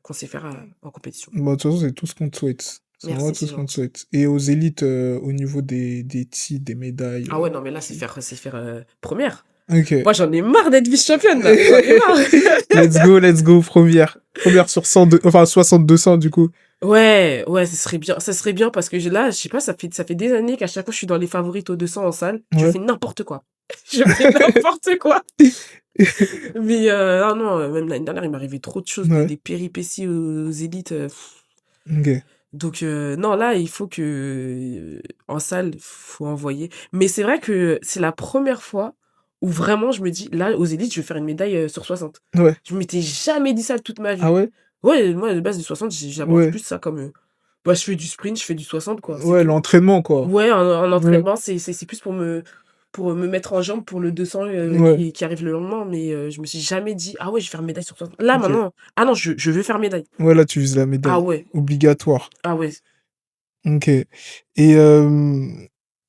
qu'on sait faire, en compétition. Bah, de toute façon, c'est tout ce qu'on te souhaite. C'est vraiment Merci, tout c'est ce qu'on te gentil. souhaite. Et aux élites, au niveau des titres, des médailles, Ah ouais, non, mais là, tu c'est faire, 1re. OK. Moi, j'en ai marre d'être vice-championne, là, j'en ai marre. Let's go, première sur 102 enfin 60-200 du coup. Ouais, ouais, ça serait bien parce que là, je sais pas, ça fait des années qu'à chaque fois je suis dans les favorites au 200 en salle, je Ouais. fais n'importe quoi. Je fais n'importe quoi. Mais ah non, même l'année dernière, il m'arrivait trop de choses, Ouais, des péripéties aux élites, OK. donc non, là, il faut que, en salle, faut envoyer. Mais c'est vrai que c'est la première fois où vraiment je me dis: «Là, aux élites, je vais faire une médaille, sur 60». Ouais. Je m'étais jamais dit ça de toute ma Ah vie. ouais? Ouais, moi, de base, du 60, j'aborde Ouais. plus ça comme, bah, je fais du sprint, je fais du 60 quoi, c'est Ouais, tout. l'entraînement quoi. Ouais, un Ouais, entraînement, c'est plus pour me mettre en jambe pour le 200, ouais, qui arrive le lendemain, mais je me suis jamais dit: «Ah ouais, je vais faire médaille sur 60». Là, OK. maintenant, ah non, je veux faire médaille. Ouais, là, tu vises la Ah médaille. ouais, Obligatoire. ah ouais. OK. Et hem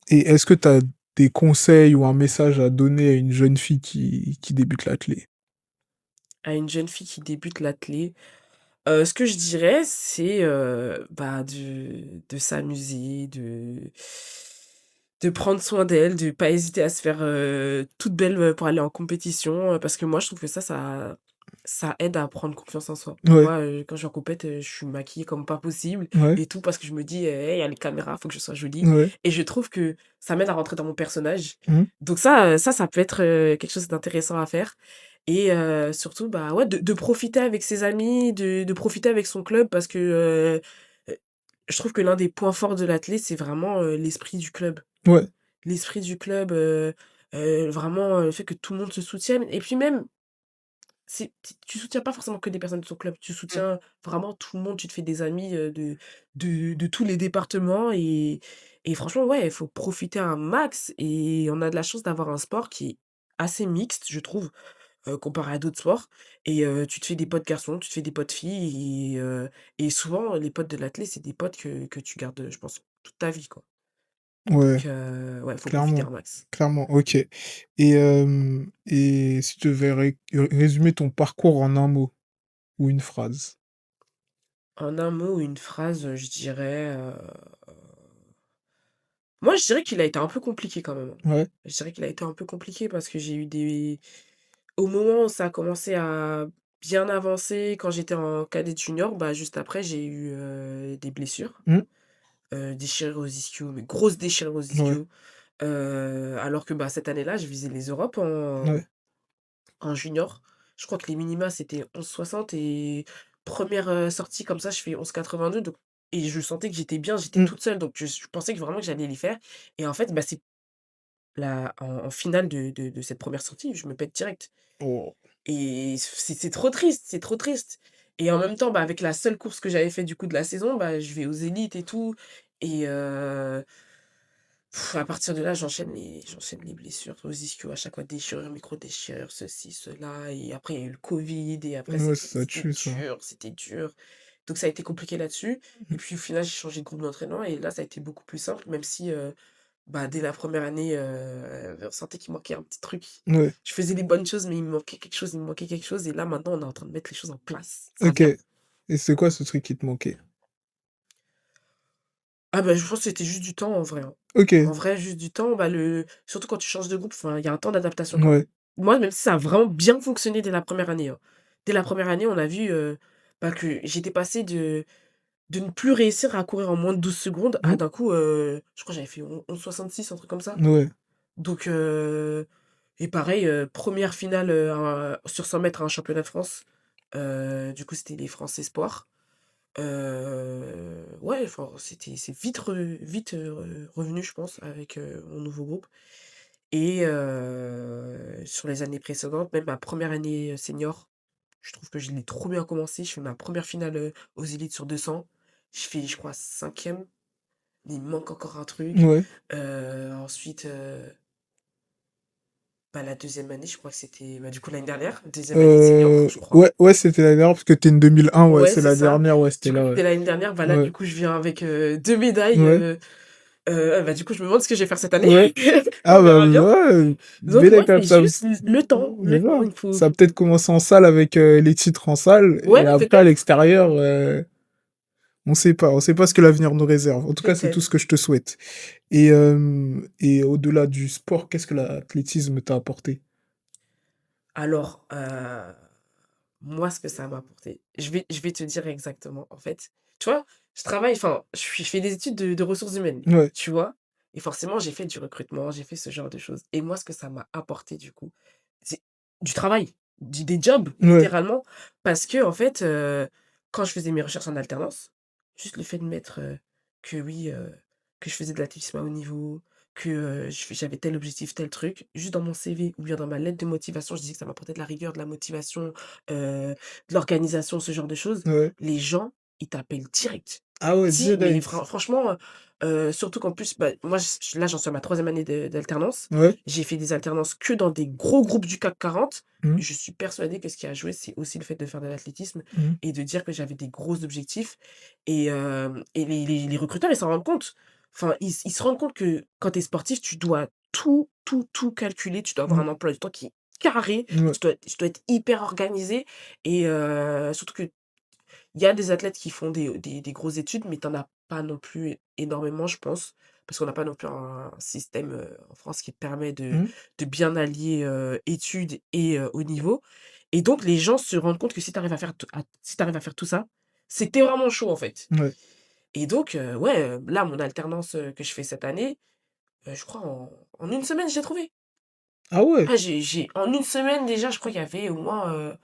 et est-ce que tu as des conseils ou un message à donner à une jeune fille qui débute l'athlé? À une jeune fille qui débute l'athlé, ce que je dirais, c'est, bah, de s'amuser, de prendre soin d'elle, de pas hésiter à se faire, toute belle, pour aller en compétition, parce que moi, je trouve que ça aide à prendre confiance en soi. Ouais, Moi, quand je suis en compète, je suis maquillée comme pas possible ouais, et tout parce que je me dis: «Hey, il y a les caméras, faut que je sois jolie» ouais. et je trouve que ça m'aide à rentrer dans mon personnage. Mmh. Donc ça peut être, quelque chose d'intéressant à faire et surtout, bah, ouais, de profiter avec ses amis, de profiter avec son club parce que, je trouve que l'un des points forts de l'athlé, c'est vraiment, l'esprit du club. Ouais. L'esprit du club, vraiment, le fait que tout le monde se soutienne et puis même, tu soutiens pas forcément que des personnes de ton club, tu Mmh. soutiens vraiment tout le monde, tu te fais des amis, de tous les départements et franchement, ouais, il faut profiter un max et on a de la chance d'avoir un sport qui est assez mixte, je trouve, comparé à d'autres sports et tu te fais des potes garçons, tu te fais des potes filles et souvent les potes de l'athlé, c'est des potes que tu gardes, je pense, toute ta vie, quoi. Ouais, Donc ouais, faut profiter clairement, un max. clairement, OK. Et si tu devais résumer ton parcours en un mot ou une phrase? En un mot ou une phrase, je dirais, moi, je dirais qu'il a été un peu compliqué quand même, hein. Ouais. Je dirais qu'il a été un peu compliqué parce que j'ai eu des au moment où ça a commencé à bien avancer, quand j'étais en cadette junior, bah, juste après, j'ai eu, des blessures, Mmh. déchirure aux ischios, mais grosse déchirure aux Ouais, ischios, alors que, bah, cette année-là, je visais les Europes ouais. en junior. Je crois que les minima, c'était 11,60 et première re sortie comme ça, je fais 11,82 donc et je sentais que j'étais bien, j'étais Mmh. toute seule donc je pensais que vraiment que j'allais les faire et en fait, bah, c'est en finale de cette première sortie, je me pète direct Oh. et c'est trop triste, c'est trop triste et en même temps, bah, avec la seule course que j'avais fait du coup de la saison, bah, je vais aux élites et tout et à partir de là, j'enchaîne les blessures aux ischios, à chaque fois déchirure, micro-déchirure, ceci, cela et après il y a eu le covid et après Ouais, c'était ça c'était tue ça. dur, c'était dur. Donc ça a été compliqué là-dessus et Mmh. puis au final, j'ai changé de groupe d'entraînement et là, ça a été beaucoup plus simple même si, bah, dès la première année, on sentait qu'il manquait un petit truc. Ouais, Je faisais les bonnes choses, mais il me manquait quelque chose, il me manquait quelque chose et là, maintenant, on est en train de mettre les choses en place. Ça OK. vient. Et c'est quoi ce truc qui te manquait? Ah bah, je pense que c'était juste du temps en vrai, hein. OK. En vrai, juste du temps, bah, surtout quand tu changes de groupe, enfin, il y a un temps d'adaptation quand même. Ouais. Moi, même si ça a vraiment bien fonctionné dès la première année, hein. Dès la première année, on a vu, bah, que j'étais passée de ne plus réussir à courir en moins de 12 secondes à Mmh. d'un coup, je crois que j'avais fait 11,66, un truc comme ça. Ouais. Donc et pareil, 1re finale, sur 100 mètres à un championnat de France. Du coup, c'était les France espoirs. Ouais, enfin, c'est vite, revenu, je pense, avec, mon nouveau groupe et sur les années précédentes, même ma première année, senior, je trouve que je l'ai trop bien commencé. Je fais ma première finale, aux élites sur 200. Je fais, je crois 5e, mais il me manque encore un truc. Ouais. Ensuite, bah, la deuxième année, je crois que c'était, bah, du coup, l'année dernière, deuxième année de senior, je crois. Ouais, ouais, c'était l'année dernière parce que tu es une 2001, ouais, Ouais, c'est c'est la ça. dernière, ouais, Du c'était coup, là, ouais. c'était l'année dernière. Bah, là, Ouais. du coup, je viens avec, 2 médailles, Ouais. bah, du coup, je me demande ce que je vais faire cette année. Ouais. Ah On bah, verra bien. ouais, Donc belle moi, étape, c'est ça juste le temps, c'est ça. il faut Ça a peut-être commencé en salle avec, les titres en salle et ouais, après à peut-être, l'extérieur, on sait pas ce que l'avenir nous réserve. En tout cas, c'est tout ce peut-être. que je te souhaite et au-delà du sport, qu'est-ce que l'athlétisme t'a apporté? Alors, moi, ce que ça m'a apporté, je vais te dire exactement, en fait. Tu vois, je travaille, enfin, je fais des études de ressources humaines, Ouais, tu vois? Et forcément, j'ai fait du recrutement, j'ai fait ce genre de choses. Et moi, ce que ça m'a apporté, du coup, c'est du travail, des jobs, ouais, littéralement. Parce que, en fait, quand je faisais mes recherches en alternance, juste le fait de mettre que oui, que je faisais de l'athlétisme à haut niveau, que j'avais tel objectif, tel truc, juste dans mon CV ou bien dans ma lettre de motivation, je disais que ça m'apportait de la rigueur, de la motivation, de l'organisation, ce genre de choses. ouais. Les gens, ils t'appellent direct. Ah ouais, Si, mais direct. franchement, surtout qu'en plus, bah, moi, là, j'en suis à ma troisième année d'alternance. Ouais. J'ai fait des alternances que dans des gros groupes du CAC 40. Mmh. Je suis persuadée que ce qui a joué, c'est aussi le fait de faire de l'athlétisme Mmh. et de dire que j'avais des gros objectifs et les recruteurs, ils s'en rendent compte. Enfin, ils se rendent compte que quand tu es sportif, tu dois tout calculer. Tu dois avoir un Mmh. emploi du temps qui est carré. Ouais. Tu dois être hyper organisé et surtout qu'il y a des athlètes qui font des grosses études, mais tu en as pas non plus énormément, je pense. Parce qu'on n'a pas non plus un système, en France qui te permet Mmh. de bien allier, études et haut niveau et donc les gens se rendent compte que si tu arrives à faire tout ça, c'est que tu vraiment chaud, en fait Ouais. et donc ouais, là, mon alternance, que je fais cette année, je crois en 1 semaine, j'ai trouvé. Ah ouais? Ah, j'ai en 1 semaine déjà, je crois qu'il y avait au moins,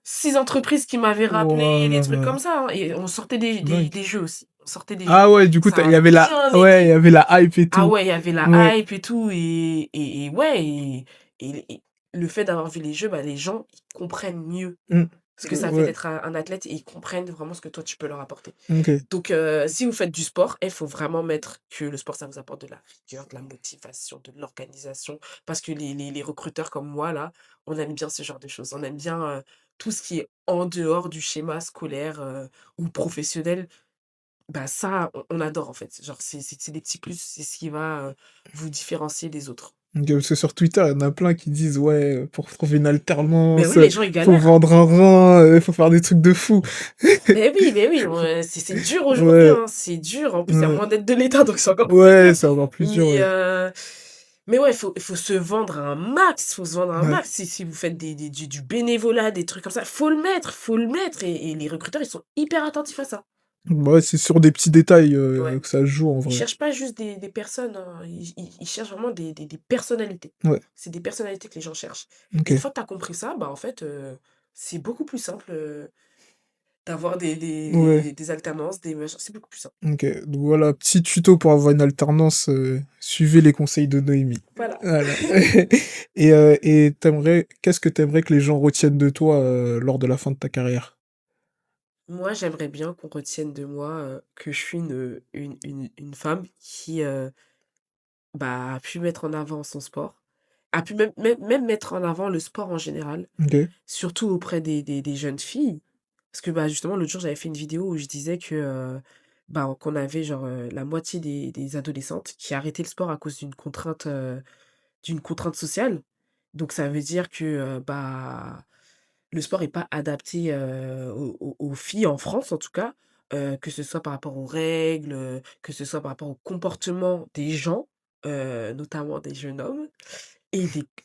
6 entreprises qui m'avaient rappelé, des trucs Waouh! comme ça, hein et on sortait Dingue. des jeux aussi. On sortait des jeux. Ah ouais, du coup, tu Ça il a y avait la bien ouais, il y aidé. avait la hype et Ah tout. ouais, il y avait la Ouais. hype et tout et ouais et le fait d'avoir vu les jeux, bah, les gens, ils comprennent mieux Mmh. ce que ça fait Ouais. d'être un athlète et ils comprennent vraiment ce que toi tu peux leur apporter. OK. Donc si vous faites du sport, il faut vraiment mettre que le sport, ça vous apporte de la rigueur, de la motivation, de l'organisation. Parce que les recruteurs comme moi, là, on aime bien ce genre de choses. On aime bien tout ce qui est en dehors du schéma scolaire ou professionnel. Bah ça, on adore en fait. Genre, c'est des petits plus, c'est ce qui va vous différencier des autres. OK, parce que sur Twitter, il y en a plein qui disent: «Ouais, pour trouver une Mais alternance, oui, les gens, ils faut galèrent. vendre un rein, faut faire des trucs de fou». Mais oui, c'est dur aujourd'hui, Ouais, hein, c'est dur. En plus, il y a ouais. moins d'aide de l'État, donc c'est encore plus Ouais, dur. c'est encore plus dur, Mais, ouais. mais ouais, il faut se vendre un max, faut se vendre un Ouais. max. Si vous faites du bénévolat, des trucs comme ça, faut le mettre et les recruteurs, ils sont hyper attentifs à ça. Bah, ouais, c'est sur des petits détails, Ouais. que ça se joue en Ils vrai. cherchent pas juste des personnes, hein, ils cherchent vraiment des personnalités. Ouais, C'est des personnalités que les gens cherchent. Et une OK. fois que tu as compris ça, bah, en fait, c'est beaucoup plus simple, d'avoir des Ouais, des des alternances, des machins, c'est beaucoup plus simple. OK. Donc voilà, petit tuto pour avoir une alternance, suivez les conseils de Noémie. Voilà. Voilà. Et qu'est-ce que t'aimerais que les gens retiennent de toi, lors de la fin de ta carrière? Moi, j'aimerais bien qu'on retienne de moi, que je suis une femme qui, bah, a pu mettre en avant son sport, a pu même mettre en avant le sport en général, OK, surtout auprès des jeunes filles. Parce que, bah, justement, l'autre jour, j'avais fait une vidéo où je disais que, bah, qu'on avait genre, la moitié des adolescentes qui arrêtaient le sport à cause d'une contrainte sociale. Donc ça veut dire que, bah, le sport est pas adapté, aux filles en France en tout cas, que ce soit par rapport aux règles, que ce soit par rapport au comportement des gens, notamment des jeunes hommes.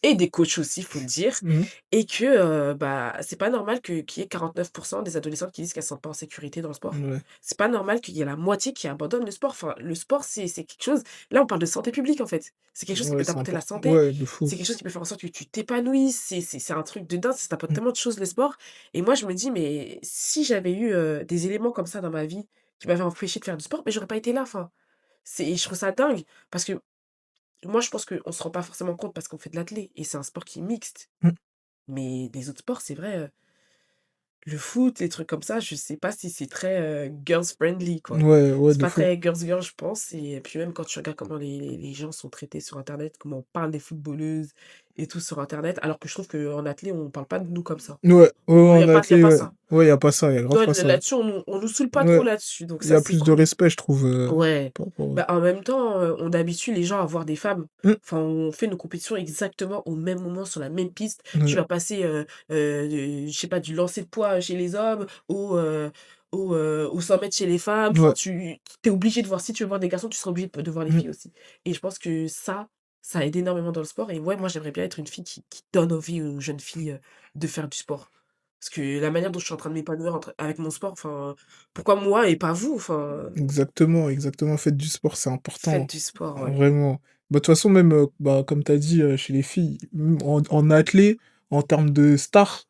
Et des coachs aussi, faut le dire mmh, et que, bah, c'est pas normal qu'il y ait 49 des adolescentes qui disent qu'elles sont pas en sécurité dans le sport. ouais. C'est pas normal qu'il y ait la moitié qui abandonne le sport. Enfin, le sport, c'est quelque chose là, on parle de santé publique, en fait. C'est quelque chose qui Ouais, peut c'est t'apporter la important. santé, Ouais, de fou. c'est quelque chose qui peut faire en sorte que tu t'épanouisses, c'est un truc de dingue, ça t'apporte Mmh, tellement de choses, le sport et moi, je me dis: «Mais si j'avais eu, des éléments comme ça dans ma vie qui m'avaient empêché de faire du sport, mais j'aurais pas été là». Enfin, je trouve ça dingue parce que moi, je pense qu'on se rend pas forcément compte parce qu'on fait de l'athlé et c'est un sport qui est mixte. mmh. Mais les autres sports, c'est vrai, le foot, les trucs comme ça, je sais pas si c'est très, girls friendly, quoi. Ouais, ouais, C'est de pas fou. très girls girls, je pense et puis même quand tu regardes comment les gens sont traités sur internet, comment on parle des footballeuses et tout sur internet, alors que je trouve qu'en athlé, on parle pas de nous comme ça. Ouais, ouais, Ou en il y a athlée, pas ouais. ça. Ouais, y a pas ça, y a grave Ouais, pas ça. là-dessus, on nous saoule pas trop Ouais, là-dessus, donc y ça, a c'est plus de cool. respect, je trouve, Ouais, par rapport, bah, en même temps, on habitue les gens à voir des femmes. mmh, Enfin, on fait nos compétitions exactement au même moment, sur la même piste. Tu ouais, vas passer, je sais pas, du lancer de poids chez les hommes au 100 mètres chez les femmes. Enfin, ouais, tu es obligé de voir si tu veux voir des garçons, tu seras obligé de voir les mmh, filles aussi et je pense que ça aide énormément dans le sport et ouais, moi, j'aimerais bien être une fille qui donne envie aux jeunes filles, de faire du sport. Parce que la manière dont je suis en train de m'épanouir avec mon sport, enfin, pourquoi moi et pas vous? Enfin, exactement, exactement. Faites du sport, c'est important, faites du sport, ouais. vraiment. Bah, de toute façon, même, bah, comme tu as dit, chez les filles, en athlée, en termes de stars,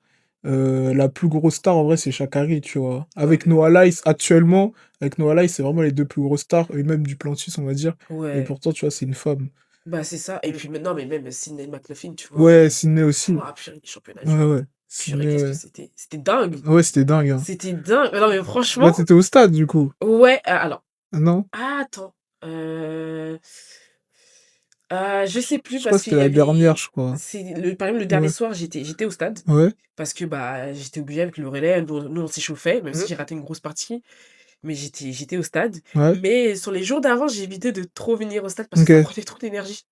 la plus grosse star, en vrai, c'est Sha'Carri, tu vois? Ouais. Avec Noah Lyles, actuellement, avec Noah Lyles, c'est vraiment les 2 plus grosses stars et même du Duplantis, on va dire et Ouais, pourtant, tu vois, c'est une femme. bah, c'est ça et puis maintenant mais même Sydney McLaughlin, tu vois? Ouais, Sydney aussi. Waouh, purée, les championnats du Ouais, monde. ouais. Purée, Sydney, qu'est-ce que ouais. c'était dingue! Ouais, c'était dingue, hein. C'était dingue. Non, mais Bah, franchement, tu au stade, du coup? ouais, alors Non? attends, heu je sais plus Je crois que parce qu'il c'était y la dernière, avait je crois. par exemple, le dernier Ouais. soir, j'étais au stade Ouais. parce que, bah, j'étais obligée avec le relais, nous on s'échauffait, même si Mmh. j'ai raté une grosse partie, mais j'étais au stade. Ouais. Mais sur les jours d'avant, j'ai évité de trop venir au stade parce que ça OK. prenait trop d'énergie.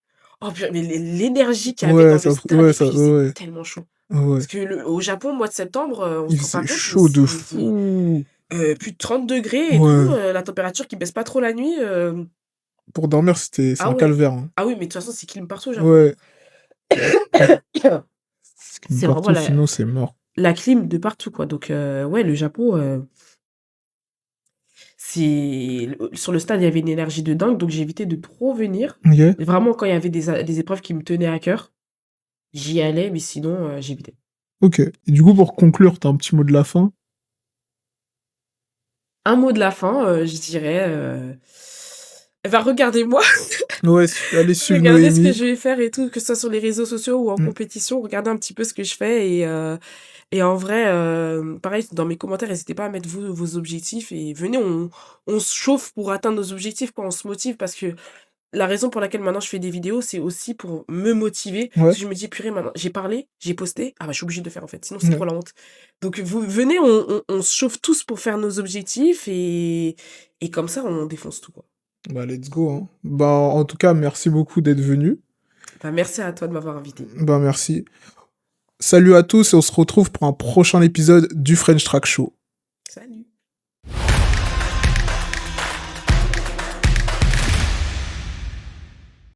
Oh purée, mais l'énergie qu'il y avait Ouais, dans le ça stade ouais, et ça puis il faisait ouais, tellement chaud. ouais. Parce que au Japon, mois de septembre, on Il se rend pas faisait compte, mais chaud de c'est, fou. plus de 30 degrés et tout, Ouais. la température qui baisse pas trop la nuit, Pour dormir, c'est ah un ouais. calvaire, hein. Ah oui, mais de toute façon, c'est clim partout au Japon. Ouais. Ce qui me C'est vraiment partout, sinon c'est mort. la clim de partout, quoi. Donc, ouais, le Japon, sur le stade, il y avait une énergie de dingue, donc j'ai évité de trop venir. OK. Et vraiment, quand il y avait des épreuves qui me tenaient à cœur, j'y allais, mais sinon, j'évitais. OK. Et du coup, pour conclure, tu as un petit mot de la fin? Un mot de la fin, je dirais, eh ben, regardez-moi, Ouais, allez suivre regardez ce que Noémie. je vais faire et tout, que ce soit sur les réseaux sociaux ou en Mmh. compétition, regardez un petit peu ce que je fais et en vrai, pareil, dans mes commentaires, n'hésitez pas à mettre vos objectifs et venez, on se chauffe pour atteindre nos objectifs, quoi, on se motive parce que la raison pour laquelle maintenant je fais des vidéos, c'est aussi pour me motiver. Ouais, Parce que je me dis: «Purée, maintenant j'ai parlé, j'ai posté, ah bah, je suis obligée de le faire, en fait, sinon c'est trop ouais. la honte». Donc vous venez, on se chauffe tous pour faire nos objectifs et comme ça, on défonce tout, quoi. Bah, let's go, hein. Bah, en tout cas, merci beaucoup d'être venu. Bah, merci à toi de m'avoir invitée. Bah, merci. Salut à tous et on se retrouve pour un prochain épisode du French Track Show. Salut.